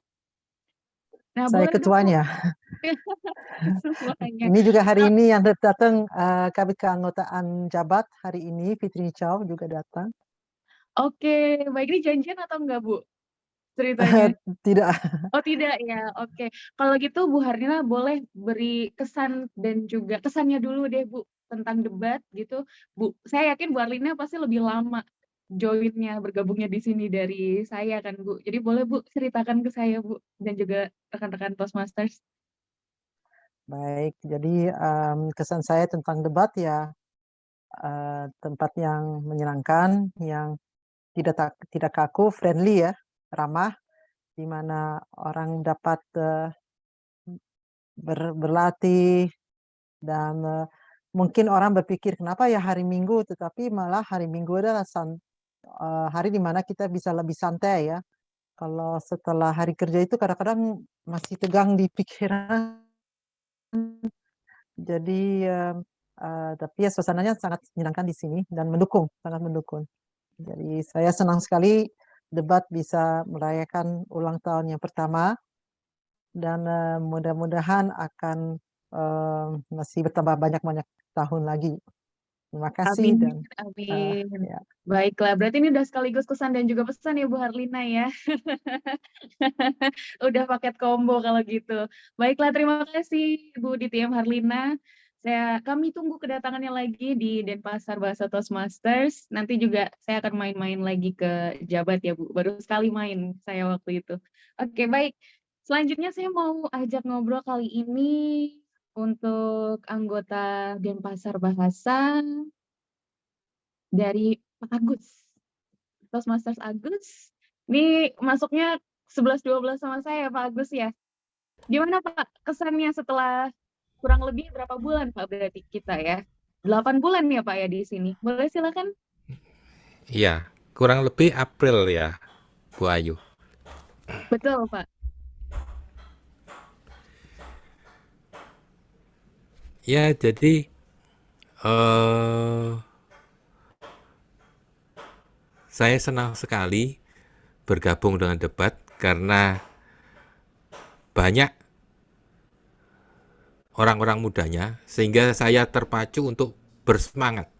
Nah, Saya boleh dong, Bu. ketuanya. Semuanya. Ini juga hari ini yang datang kami keanggotaan Jabat hari ini, Fitri Chow juga datang. Oke, baik, ini janjian atau enggak Bu ceritanya? Tidak. Oh tidak ya, oke. Kalau gitu Bu Harlina boleh beri kesan dan juga kesannya dulu deh Bu tentang debat gitu. Bu, saya yakin Bu Harlina pasti lebih lama joinnya, bergabungnya di sini dari saya kan Bu. Jadi boleh Bu ceritakan ke saya Bu dan juga rekan-rekan Toastmasters. Baik, jadi kesan saya tentang debat ya tempat yang menyenangkan, yang tidak kaku, friendly ya, ramah, di mana orang dapat berlatih dan mungkin orang berpikir kenapa ya hari Minggu, tetapi malah hari Minggu adalah hari di mana kita bisa lebih santai ya. Kalau setelah hari kerja itu kadang-kadang masih tegang di pikiran. Jadi tapi ya suasananya sangat menyenangkan di sini dan sangat mendukung. Jadi saya senang sekali debat bisa merayakan ulang tahun yang pertama dan mudah-mudahan akan masih bertambah banyak-banyak tahun lagi. Terima kasih dan Amin. ya. Baiklah, berarti ini udah sekaligus kesan dan juga pesan ya Bu Harlina ya. Udah paket combo kalau gitu. Baiklah, terima kasih Bu Ditya Harlina. Kami tunggu kedatangannya lagi di Denpasar Bahasa Toastmasters. Nanti juga saya akan main-main lagi ke Jabat ya Bu. Baru sekali main saya waktu itu. Oke, baik. Selanjutnya saya mau ajak ngobrol kali ini untuk anggota Denpasar Bahasa dari Pak Agus. Toastmasters Agus. Ini masuknya 11-12 sama saya Pak Agus ya. Gimana Pak kesannya setelah kurang lebih berapa bulan Pak berarti kita ya? 8 bulan ya Pak ya di sini. Boleh silakan? Iya, kurang lebih April ya, Bu Ayu. Betul Pak. Ya, jadi saya senang sekali bergabung dengan debat karena banyak orang-orang mudanya sehingga saya terpacu untuk bersemangat.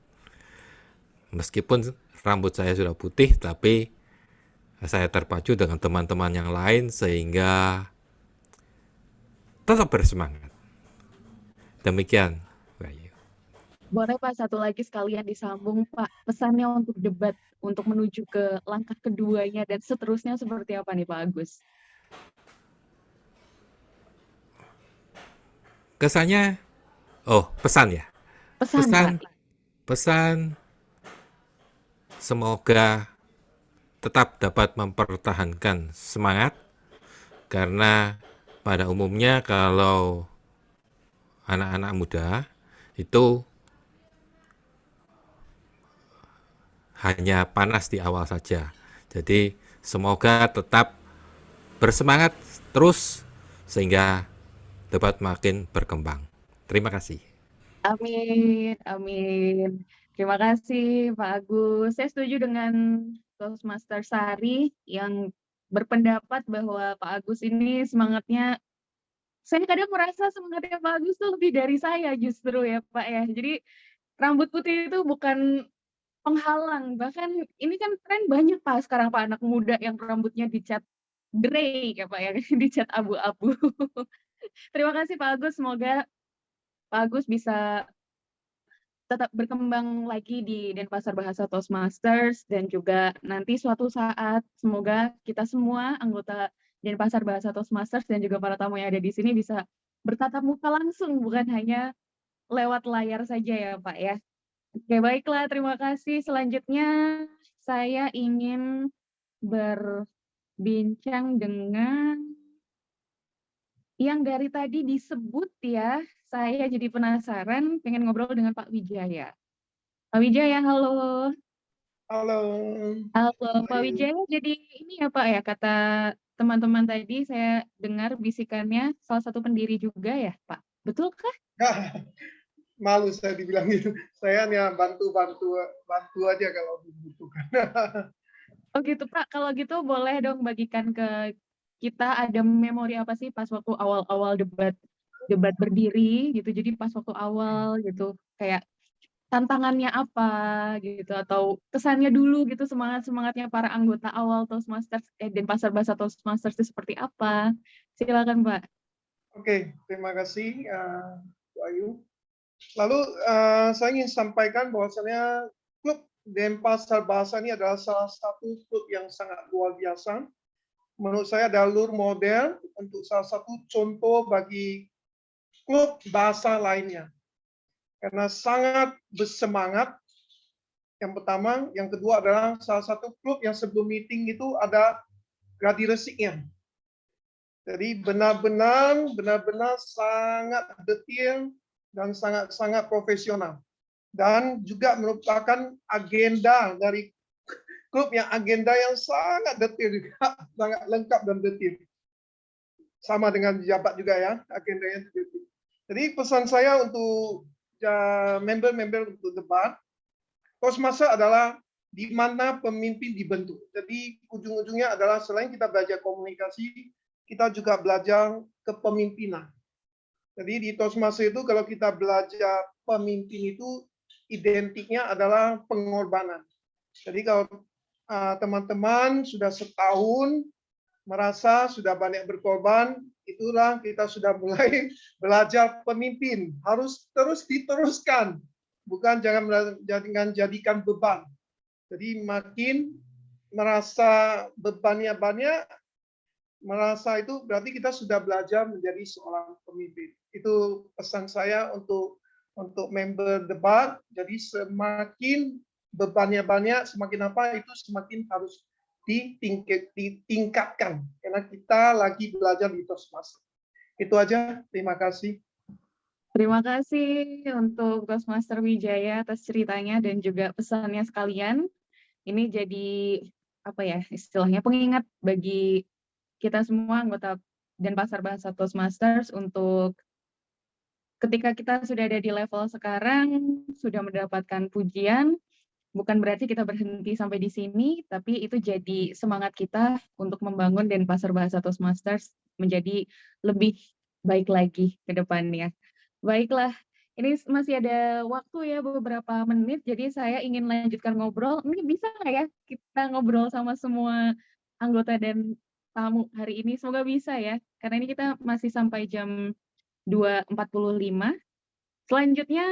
Meskipun rambut saya sudah putih, tapi saya terpacu dengan teman-teman yang lain sehingga tetap bersemangat. Demikian, Bayu. Boleh Pak satu lagi sekalian disambung Pak. Pesannya untuk debat, untuk menuju ke langkah keduanya dan seterusnya seperti apa nih Pak Agus? Kesannya, pesan ya. Pesan semoga tetap dapat mempertahankan semangat karena pada umumnya kalau anak-anak muda itu hanya panas di awal saja. Jadi semoga tetap bersemangat terus sehingga dapat makin berkembang. Terima kasih. Amin, amin. Terima kasih Pak Agus. Saya setuju dengan Toastmaster Sari yang berpendapat bahwa Pak Agus ini semangatnya, saya kadang merasa semangatnya Pak Agus tuh lebih dari saya justru ya Pak ya. Jadi rambut putih itu bukan penghalang, bahkan ini kan tren banyak Pak sekarang Pak anak muda yang rambutnya dicat grey ya Pak ya, dicat abu-abu. Terima kasih Pak Agus, semoga Pak Agus bisa tetap berkembang lagi di Denpasar Bahasa Toastmasters dan juga nanti suatu saat semoga kita semua anggota Denpasar Bahasa Toastmasters dan juga para tamu yang ada di sini bisa bertatap muka langsung, bukan hanya lewat layar saja ya Pak ya. Oke, baiklah, terima kasih. Selanjutnya saya ingin berbincang dengan yang dari tadi disebut ya. Saya jadi penasaran, pengen ngobrol dengan Pak Wijaya. Pak Wijaya, halo. Halo. Halo, Pak Wijaya. Jadi ini ya Pak ya, kata teman-teman tadi saya dengar bisikannya salah satu pendiri juga ya Pak. Betulkah? Malu saya dibilang gitu. Saya hanya bantu aja kalau dibutuhkan. Oh gitu Pak, kalau gitu boleh dong bagikan ke kita ada memori apa sih pas waktu awal-awal debat berdiri gitu. Jadi pas waktu awal gitu kayak tantangannya apa gitu atau kesannya dulu gitu, semangatnya para anggota awal Toastmasters Denpasar Bahasa Toastmasters itu seperti apa? Silakan Pak. Oke, terima kasih Bu Ayu. Lalu saya ingin sampaikan bahwasanya klub Denpasar Bahasa ini adalah salah satu klub yang sangat luar biasa. Menurut saya adalah model untuk salah satu contoh bagi klub bahasa lainnya. Karena sangat bersemangat, yang pertama. Yang kedua adalah salah satu klub yang sebelum meeting itu ada gladi resiknya. Jadi benar-benar sangat detail dan sangat profesional. Dan juga merupakan agenda dari klub yang sangat detail juga, sangat lengkap dan detail. Sama dengan jabat juga ya, agendanya detail. Jadi pesan saya untuk member-member untuk debat, Toastmaster adalah di mana pemimpin dibentuk. Jadi ujung-ujungnya adalah selain kita belajar komunikasi, kita juga belajar kepemimpinan. Jadi di Toastmaster itu kalau kita belajar pemimpin itu identiknya adalah pengorbanan. Jadi kalau teman-teman sudah setahun merasa sudah banyak berkorban, itulah kita sudah mulai belajar pemimpin. Harus terus diteruskan, bukan jangan jadikan beban. Jadi makin merasa bebannya banyak, merasa itu berarti kita sudah belajar menjadi seorang pemimpin. Itu pesan saya untuk member debat. Jadi semakin bebannya banyak, semakin apa itu semakin harus ditingkatkan karena kita lagi belajar di Toastmaster. Itu aja. Terima kasih. Terima kasih untuk Toastmaster Wijaya atas ceritanya dan juga pesannya sekalian. Ini jadi apa ya istilahnya pengingat bagi kita semua anggota Denpasar Bahasa Toastmasters untuk ketika kita sudah ada di level sekarang, sudah mendapatkan pujian, bukan berarti kita berhenti sampai di sini, tapi itu jadi semangat kita untuk membangun Denpasar Bahasa Toastmasters menjadi lebih baik lagi ke depannya. Baiklah, ini masih ada waktu ya beberapa menit, jadi saya ingin lanjutkan ngobrol. Ini bisa nggak ya kita ngobrol sama semua anggota dan tamu hari ini? Semoga bisa ya, karena ini kita masih sampai jam 2.45. Selanjutnya,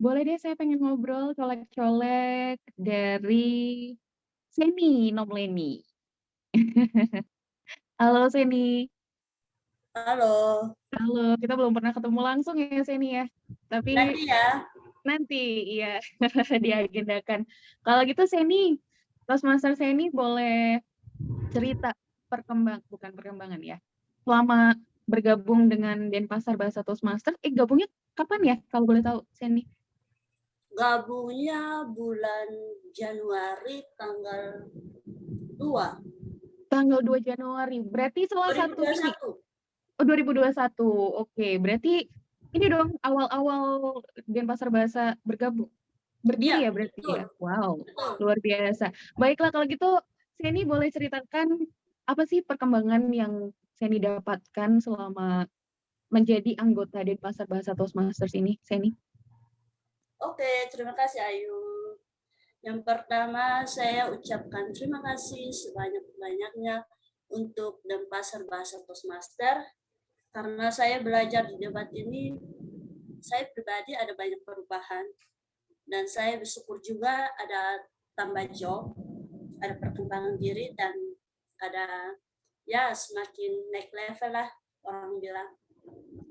boleh deh saya pengen ngobrol colek-colek dari Seni Nomleni. Halo Seni. Halo. Halo, kita belum pernah ketemu langsung ya Seni ya. Tapi Nanti ya. Nanti, iya diagendakan. Kalau gitu Seni, Toastmaster Seni boleh cerita bukan perkembangan ya. Selama bergabung dengan Denpasar Bahasa Toastmaster, gabungnya kapan ya kalau boleh tahu Seni? Gabungnya bulan Januari tanggal 2. Tanggal 2 Januari. Berarti salah 2021. satu ini. Oh, 2021. Oke, berarti ini dong awal-awal Denpasar Bahasa berdiri ya berarti betul. ya. Wow, Betul. luar biasa. Baiklah kalau gitu Seni boleh ceritakan apa sih perkembangan yang Seni dapatkan selama menjadi anggota Denpasar Bahasa Toastmasters ini, Seni? Oke, terima kasih Ayu. Yang pertama saya ucapkan terima kasih sebanyak-banyaknya untuk Denpasar Bahasa Toastmaster karena saya belajar di debat ini, saya pribadi ada banyak perubahan dan saya bersyukur juga ada tambah job, ada perkembangan diri dan ada ya semakin naik level lah orang bilang.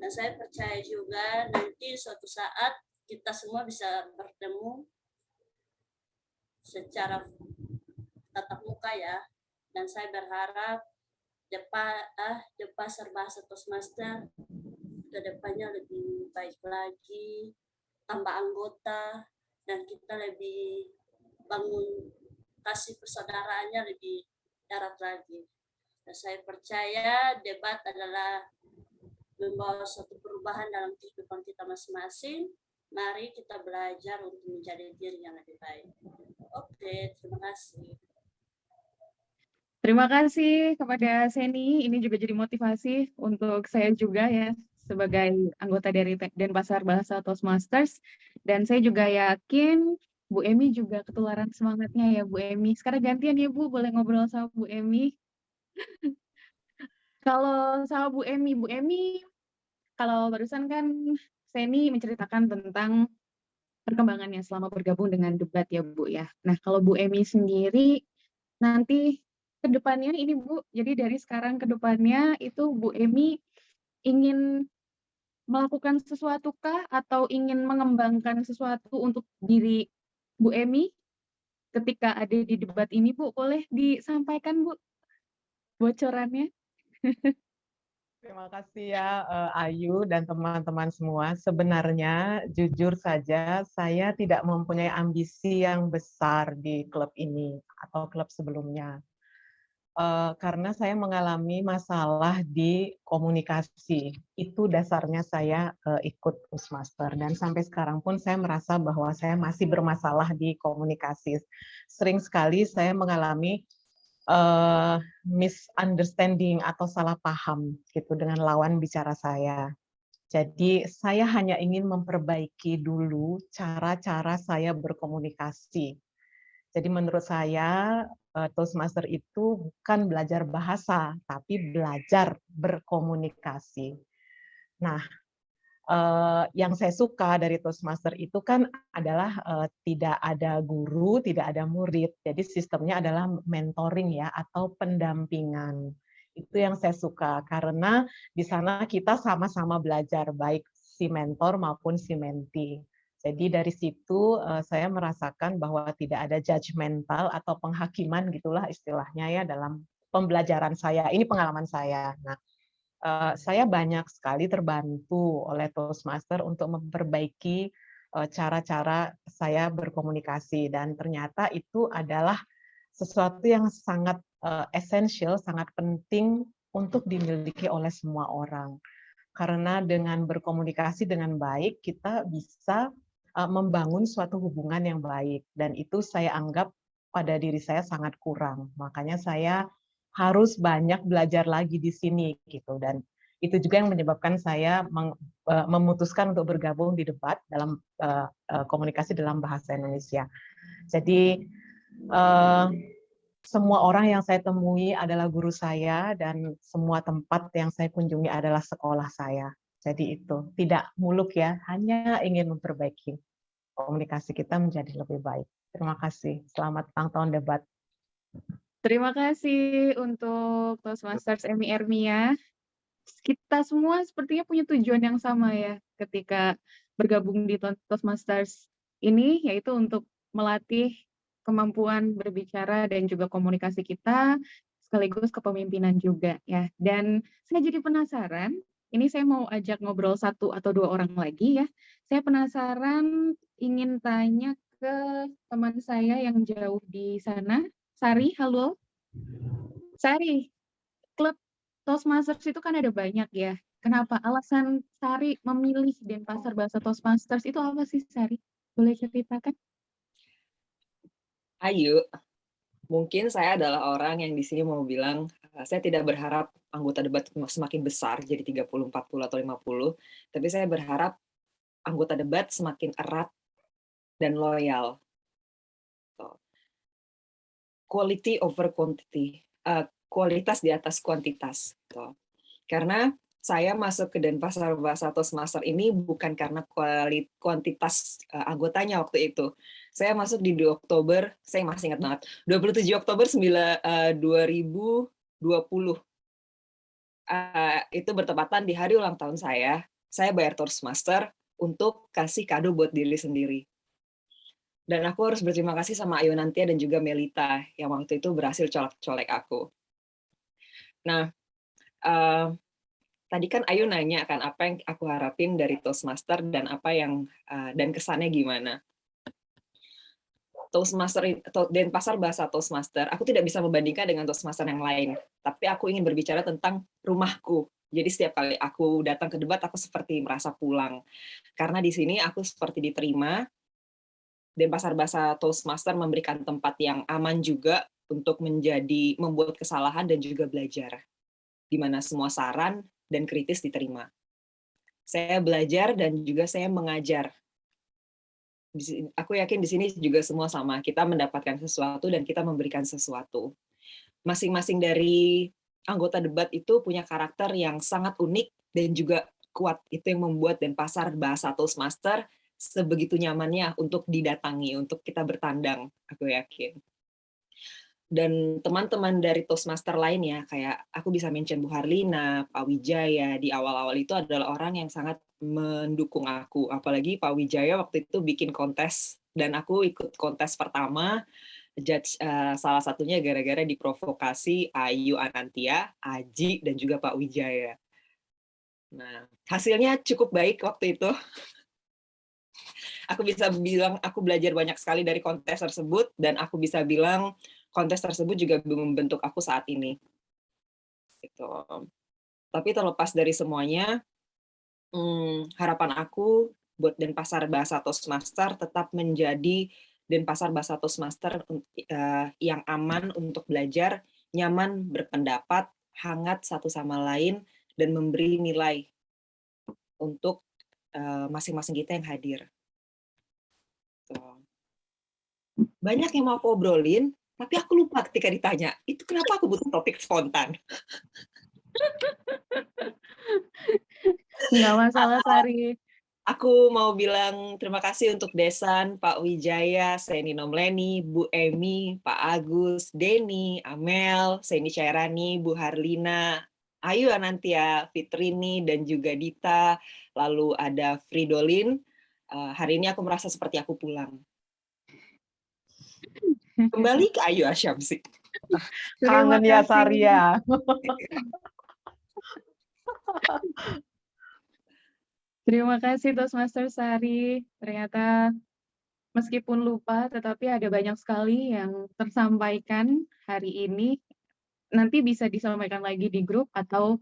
Dan saya percaya juga nanti suatu saat kita semua bisa bertemu secara tatap muka ya. Dan saya berharap Denpasar Bahasa Toastmaster ke depannya lebih baik lagi, tambah anggota, dan kita lebih bangun kasih persaudaraannya lebih erat lagi. Dan saya percaya debat adalah membawa suatu perubahan dalam kehidupan kita masing-masing. Mari kita belajar untuk menjadi diri yang lebih baik. Oke, terima kasih. Terima kasih kepada Seni. Ini juga jadi motivasi untuk saya juga ya sebagai anggota dari Denpasar Bahasa Toastmasters. Dan saya juga yakin Bu Emi juga ketularan semangatnya ya Bu Emi. Sekarang gantian ya Bu, boleh ngobrol sama Bu Emi. Kalau sama Bu Emi kalau barusan kan Seni menceritakan tentang perkembangannya selama bergabung dengan debat ya Bu ya. Nah kalau Bu Emi sendiri nanti ke depannya ini Bu, jadi dari sekarang ke depannya itu Bu Emi ingin melakukan sesuatu kah atau ingin mengembangkan sesuatu untuk diri Bu Emi ketika ada di debat ini Bu, boleh disampaikan Bu bocorannya? Terima kasih ya Ayu dan teman-teman semua. Sebenarnya jujur saja saya tidak mempunyai ambisi yang besar di klub ini atau klub sebelumnya. Karena saya mengalami masalah di komunikasi. Itu dasarnya saya ikut Toastmaster dan sampai sekarang pun saya merasa bahwa saya masih bermasalah di komunikasi. Sering sekali saya mengalami misunderstanding atau salah paham gitu dengan lawan bicara saya. Jadi saya hanya ingin memperbaiki dulu cara-cara saya berkomunikasi. Jadi menurut saya Toastmaster itu bukan belajar bahasa, tapi belajar berkomunikasi. Nah, yang saya suka dari Toastmaster itu kan adalah tidak ada guru, tidak ada murid. Jadi sistemnya adalah mentoring ya atau pendampingan. Itu yang saya suka karena di sana kita sama-sama belajar baik si mentor maupun si mentee. Jadi dari situ saya merasakan bahwa tidak ada judgmental atau penghakiman gitulah istilahnya ya dalam pembelajaran saya. Ini pengalaman saya. Nah, saya banyak sekali terbantu oleh Toastmaster untuk memperbaiki cara-cara saya berkomunikasi dan ternyata itu adalah sesuatu yang sangat esensial, sangat penting untuk dimiliki oleh semua orang. Karena dengan berkomunikasi dengan baik kita bisa membangun suatu hubungan yang baik dan itu saya anggap pada diri saya sangat kurang. Makanya saya harus banyak belajar lagi di sini gitu dan itu juga yang menyebabkan saya memutuskan untuk bergabung di debat dalam komunikasi dalam bahasa Indonesia. Jadi semua orang yang saya temui adalah guru saya dan semua tempat yang saya kunjungi adalah sekolah saya. Jadi itu tidak muluk ya, hanya ingin memperbaiki komunikasi kita menjadi lebih baik. Terima kasih. Selamat ulang tahun debat. Terima kasih untuk Toastmasters Emi Ermia. Kita semua sepertinya punya tujuan yang sama ya ketika bergabung di Toastmasters ini, yaitu untuk melatih kemampuan berbicara dan juga komunikasi kita, sekaligus kepemimpinan juga ya. Dan saya jadi penasaran, ini saya mau ajak ngobrol 1 atau 2 orang lagi ya. Saya penasaran ingin tanya ke teman saya yang jauh di sana. Sari, halo. Sari, klub Toastmasters itu kan ada banyak ya. Kenapa alasan Sari memilih Denpasar Bahasa Toastmasters itu apa sih Sari? Boleh ceritakan? Ayu, mungkin saya adalah orang yang di sini mau bilang, saya tidak berharap anggota debat semakin besar, jadi 30, 40, atau 50, tapi saya berharap anggota debat semakin erat dan loyal. Quality over quantity, kualitas di atas kuantitas. Karena saya masuk ke Denpasar Bahasa Toastmaster ini bukan karena kuantitas anggotanya waktu itu. Saya masuk di 2 Oktober, saya masih ingat banget, 27 Oktober 2020. Itu bertepatan di hari ulang tahun saya bayar Toastmaster untuk kasih kado buat diri sendiri. Dan aku harus berterima kasih sama Ayu Nantia dan juga Melita yang waktu itu berhasil colek-colek aku. Nah, tadi kan Ayu nanya kan apa yang aku harapin dari Toastmaster dan apa yang dan kesannya gimana. Toastmaster Denpasar Bahasa Toastmaster, aku tidak bisa membandingkan dengan Toastmaster yang lain, tapi aku ingin berbicara tentang rumahku. Jadi setiap kali aku datang ke debat, aku seperti merasa pulang. Karena di sini aku seperti diterima. Denpasar Bahasa Toastmaster memberikan tempat yang aman juga untuk membuat kesalahan dan juga belajar, di mana semua saran dan kritis diterima. Saya belajar dan juga saya mengajar. Aku yakin di sini juga semua sama, kita mendapatkan sesuatu dan kita memberikan sesuatu. Masing-masing dari anggota debat itu punya karakter yang sangat unik dan juga kuat. Itu yang membuat Denpasar Bahasa Toastmaster sebegitu nyamannya untuk didatangi, untuk kita bertandang, aku yakin. Dan teman-teman dari Toastmaster lainnya, kayak aku bisa mention Bu Harlina, Pak Wijaya, di awal-awal itu adalah orang yang sangat mendukung aku. Apalagi Pak Wijaya waktu itu bikin kontes, dan aku ikut kontes pertama, judge salah satunya gara-gara diprovokasi Ayu Anantia, Aji, dan juga Pak Wijaya. Nah, hasilnya cukup baik waktu itu. Aku bisa bilang aku belajar banyak sekali dari kontes tersebut, dan aku bisa bilang kontes tersebut juga membentuk aku saat ini. Gitu. Tapi terlepas dari semuanya, harapan aku buat Denpasar Bahasa Toastmaster tetap menjadi Denpasar Bahasa Toastmaster yang aman untuk belajar, nyaman berpendapat, hangat satu sama lain, dan memberi nilai untuk masing-masing kita yang hadir. Banyak yang mau aku obrolin, tapi aku lupa ketika ditanya, itu kenapa aku butuh topik spontan? Nggak masalah, Sari. Aku mau bilang terima kasih untuk Desan, Pak Wijaya, Seni Nomleni, Bu Emi, Pak Agus, Denny, Amel, Seni Cairani, Bu Harlina, Ayu Anantia, Fitrini, dan juga Dita, lalu ada Fridolin. Hari ini aku merasa seperti aku pulang. Kembali ke Ayu Asyamsi. Kangen ya, Saria. Terima kasih Toastmaster Sari. Ternyata meskipun lupa, tetapi ada banyak sekali yang tersampaikan hari ini. Nanti bisa disampaikan lagi di grup, atau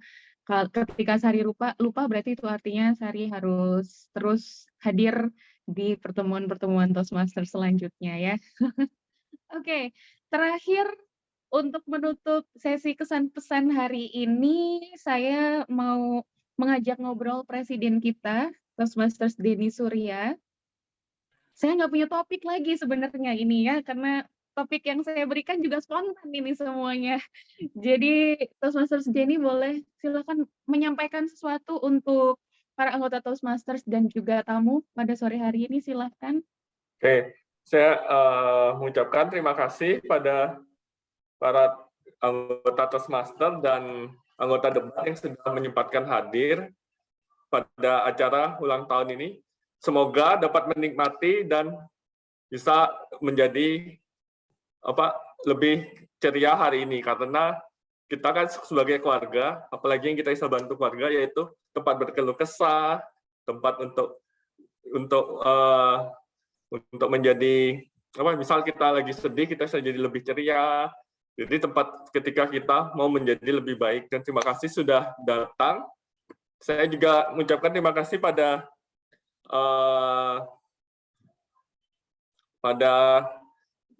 ketika Sari lupa berarti itu artinya Sari harus terus hadir di pertemuan-pertemuan Toastmaster selanjutnya ya. Oke, terakhir untuk menutup sesi kesan-pesan hari ini, saya mau mengajak ngobrol Presiden kita, Toastmasters Denny Surya. Saya nggak punya topik lagi sebenarnya ini ya, karena topik yang saya berikan juga spontan ini semuanya. Jadi Toastmasters Denny boleh silakan menyampaikan sesuatu untuk para anggota Toastmasters dan juga tamu pada sore hari ini, silakan. Oke, saya mengucapkan terima kasih pada para anggota Toastmaster dan anggota debat yang sudah menyempatkan hadir pada acara ulang tahun ini. Semoga dapat menikmati dan bisa menjadi lebih ceria hari ini, karena kita kan sebagai keluarga, apalagi yang kita bisa bantu keluarga, yaitu tempat berkeluh kesah, tempat untuk menjadi misal kita lagi sedih, kita bisa jadi lebih ceria. Jadi tempat ketika kita mau menjadi lebih baik. Dan terima kasih sudah datang. Saya juga mengucapkan terima kasih pada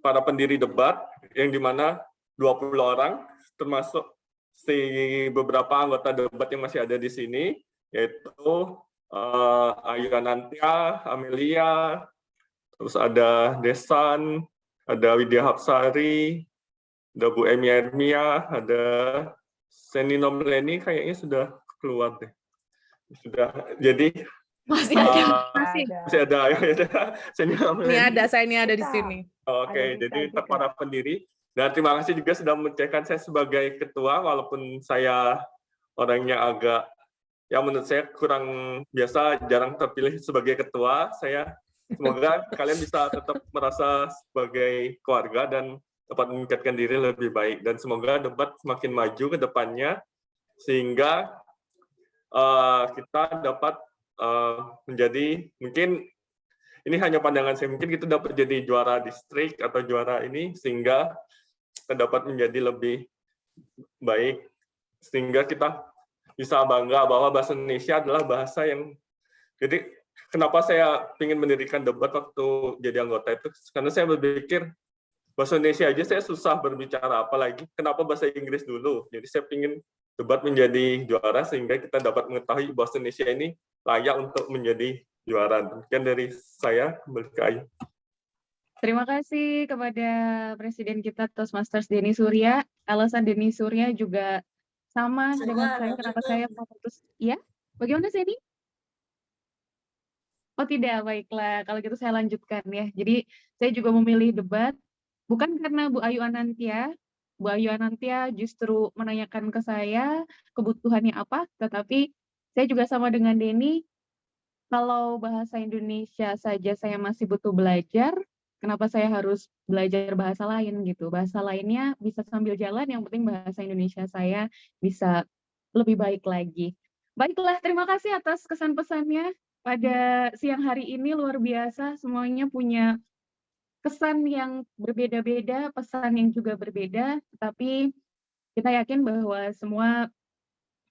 para pendiri debat, yang dimana 20 orang, termasuk beberapa anggota debat yang masih ada di sini, yaitu Ayu Anantia, Amelia, terus ada Desan, ada Widya Hapsari, ada Bu Emi Ermia, ada Seni Nomleni, kayaknya sudah keluar deh. Sudah, jadi masih ada. Masih ada. Seni Nomleni. Ini ada di sini. Oke, jadi untuk para pendiri. Dan terima kasih juga sudah mencalonkan saya sebagai ketua, walaupun saya orangnya agak, yang menurut saya kurang biasa, jarang terpilih sebagai ketua. Semoga kalian bisa tetap merasa sebagai keluarga dan dapat meningkatkan diri lebih baik, dan semoga debat semakin maju ke depannya sehingga kita dapat menjadi, mungkin ini hanya pandangan saya, mungkin kita dapat jadi juara distrik atau juara ini, sehingga kita dapat menjadi lebih baik, sehingga kita bisa bangga bahwa bahasa Indonesia adalah bahasa yang, jadi kenapa saya ingin mendirikan debat waktu jadi anggota itu, karena saya berpikir bahasa Indonesia aja saya susah berbicara, apalagi kenapa bahasa Inggris dulu. Jadi saya ingin debat menjadi juara sehingga kita dapat mengetahui bahasa Indonesia ini layak untuk menjadi juara. Demikian dari saya, kembali ke Ayu. Terima kasih kepada Presiden kita Toastmasters Denny Surya. Alasan Denny Surya juga sama dengan saya, kenapa saya memutus. Ya, bagaimana Seni? Oh tidak, baiklah. Kalau gitu saya lanjutkan ya. Jadi saya juga memilih debat bukan karena Bu Ayu Anantia. Bu Ayu Anantia justru menanyakan ke saya kebutuhannya apa, tetapi saya juga sama dengan Denny, kalau bahasa Indonesia saja saya masih butuh belajar, kenapa saya harus belajar bahasa lain gitu. Bahasa lainnya bisa sambil jalan, yang penting bahasa Indonesia saya bisa lebih baik lagi. Baiklah, terima kasih atas kesan-pesannya pada siang hari ini, luar biasa. Semuanya punya kesan yang berbeda-beda, pesan yang juga berbeda, tapi kita yakin bahwa semua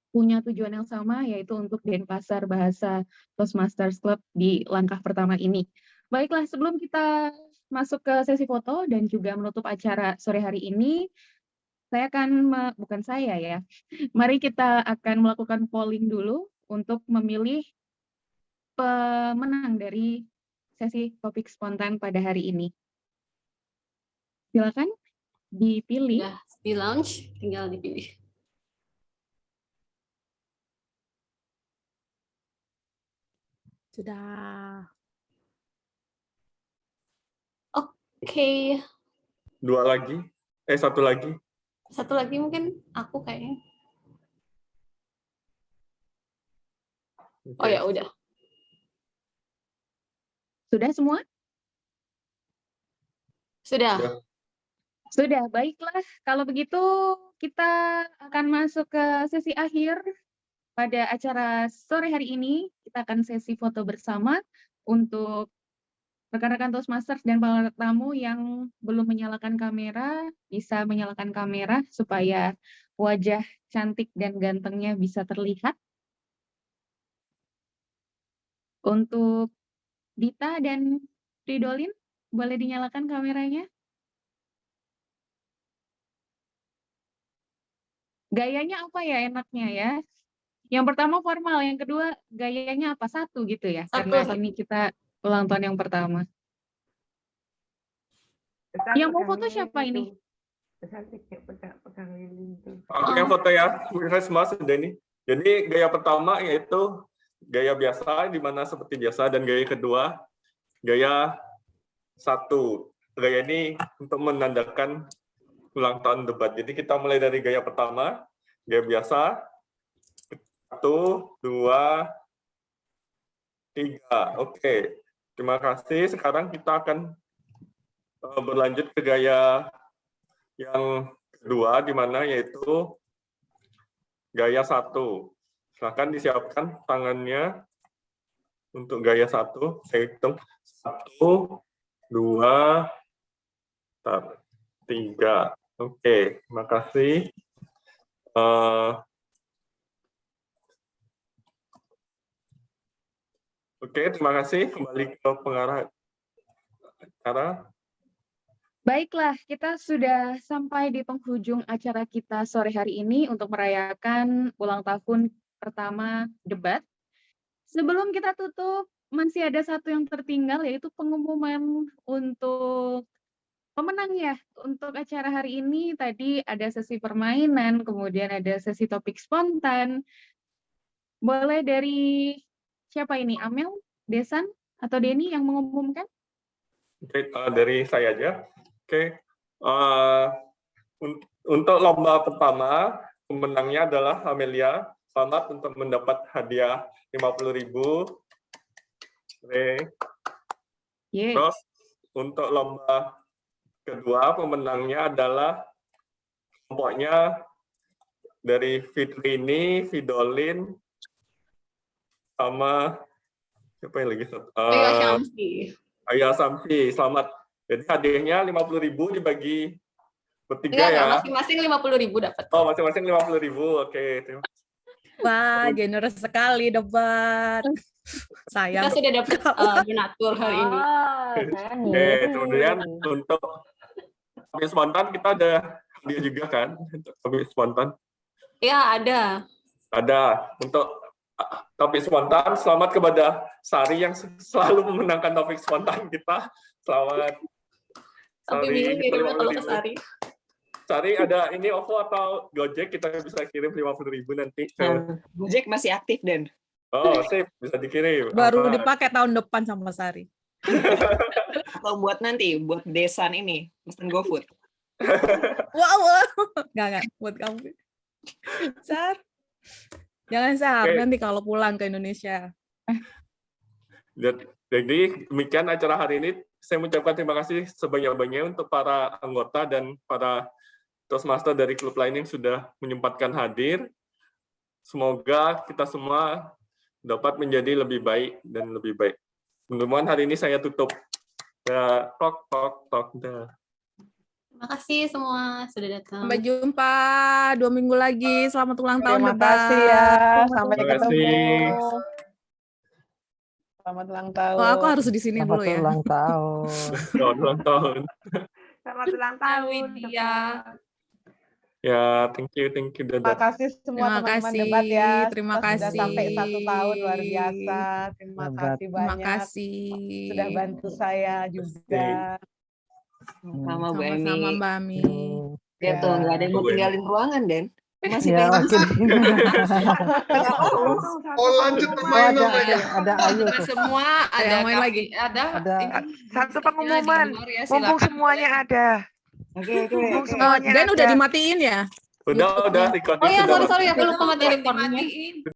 punya tujuan yang sama, yaitu untuk Denpasar Bahasa Toastmasters Club di langkah pertama ini. Baiklah, sebelum kita masuk ke sesi foto dan juga menutup acara sore hari ini, saya akan, bukan saya ya, mari kita akan melakukan polling dulu untuk memilih pemenang dari sesi topik spontan pada hari ini. Silakan dipilih. Ya, di launch, tinggal dipilih. Sudah. Oke. Satu lagi. Satu lagi mungkin aku kayaknya. Oh ya, udah. Sudah semua? Sudah. Sudah, baiklah. Kalau begitu kita akan masuk ke sesi akhir pada acara sore hari ini. Kita akan sesi foto bersama untuk rekan-rekan Toastmasters dan para tamu yang belum menyalakan kamera, bisa menyalakan kamera supaya wajah cantik dan gantengnya bisa terlihat. Untuk Dita dan Ridolin, boleh dinyalakan kameranya? Gayanya apa ya enaknya ya? Yang pertama formal, yang kedua gayanya apa? Satu gitu ya? Karena ini kita ulang tahun yang pertama. Yang mau foto siapa ini? Aku yang foto ya, kita semua sudah ini. Jadi gaya pertama yaitu gaya biasa, di mana seperti biasa, dan gaya kedua, gaya satu. Gaya ini untuk menandakan ulang tahun debat. Jadi kita mulai dari gaya pertama, gaya biasa, 1, 2, 3. Oke, terima kasih. Sekarang kita akan berlanjut ke gaya yang kedua, di mana yaitu gaya 1. Silakan disiapkan tangannya untuk gaya 1. Saya hitung 1, 2, 3. Oke, terima kasih. Oke, terima kasih. Kembali ke pengarah acara. Baiklah, kita sudah sampai di penghujung acara kita sore hari ini untuk merayakan ulang tahun pertama debat. Sebelum kita tutup, masih ada satu yang tertinggal, yaitu pengumuman untuk pemenangnya. Untuk acara hari ini, tadi ada sesi permainan, kemudian ada sesi topik spontan. Boleh dari siapa ini? Amel, Desan, atau Denny yang mengumumkan? Oke, dari saya aja. Oke, untuk lomba pertama, pemenangnya adalah Amelia. Selamat untuk mendapat hadiah 50.000. Terus untuk lomba kedua, pemenangnya adalah kelompoknya dari Fitrini, Fidolin, sama siapa yang lagi? Ayah Samsi. Selamat. Jadi hadiahnya 50.000 dibagi bertiga ya. Masing-masing 50.000 dapat. Oh, masing-masing 50.000. Oke. Wah, generous sekali debat. Sayang. Kita sudah dapat donatur hari ini. Oke, kemudian untuk topik spontan kita ada hadiah juga kan? Untuk topik spontan. Ya, ada. Ada. Untuk topik spontan, selamat kepada Sari yang selalu memenangkan topik spontan kita. Selamat. Sampai bingung kirim kalau ke Sari. Sari, ada ini OVO atau Gojek, kita bisa kirim 50.000 nanti. Gojek masih aktif, Den. Oh, sip, bisa dikirim. Baru dipakai tahun depan sama Sari. Atau buat nanti, buat Desan ini, mesen GoFood. Wow. Enggak, buat kamu. Sar. Jangan Sar, nanti kalau pulang ke Indonesia. Jadi demikian acara hari ini. saya mengucapkan terima kasih sebanyak-banyaknya untuk para anggota dan para Toastmaster dari klub lain yang sudah menyempatkan hadir. Semoga kita semua dapat menjadi lebih baik dan lebih baik. Mudah-mudahan hari ini saya tutup. Tok. Terima kasih semua sudah datang. Sampai jumpa 2 minggu lagi. Selamat ulang tahun Terima Debat. kasih ya. Sampai Terima ketemu. kasih. Selamat ulang tahun. Oh, aku harus di sini dulu ya. Ulang tahun. Selamat ulang tahun. Selamat ulang tahun. Widya. Ya, thank you Terima Dadat. kasih semua Terima teman-teman kasih, Debat ya. terima Kita sudah kasih. sampai 1 tahun, luar biasa. Terima Debat. kasih Terima banyak. kasih. Sudah bantu saya juga. Sama Bu Emi. Sama-sama Mbak Ami. Ya tuh, nggak ada yang mau Bu Emi. tinggalin ruangan, Den. Masih Ya, pengen. makin. Oh, lanjut permainan mereka. Ada Ayu tuh. Semua Ada ada yang main lagi? Ada. Ada. Satu Di pengumuman, luar ya, mumpung silakan. semuanya ada. Mumpung semuanya Dan udah ada. dimatiin ya? Udah recording Oh ya, sudah sorry, aku masuk. lupa mati recordingnya. Dimatiin.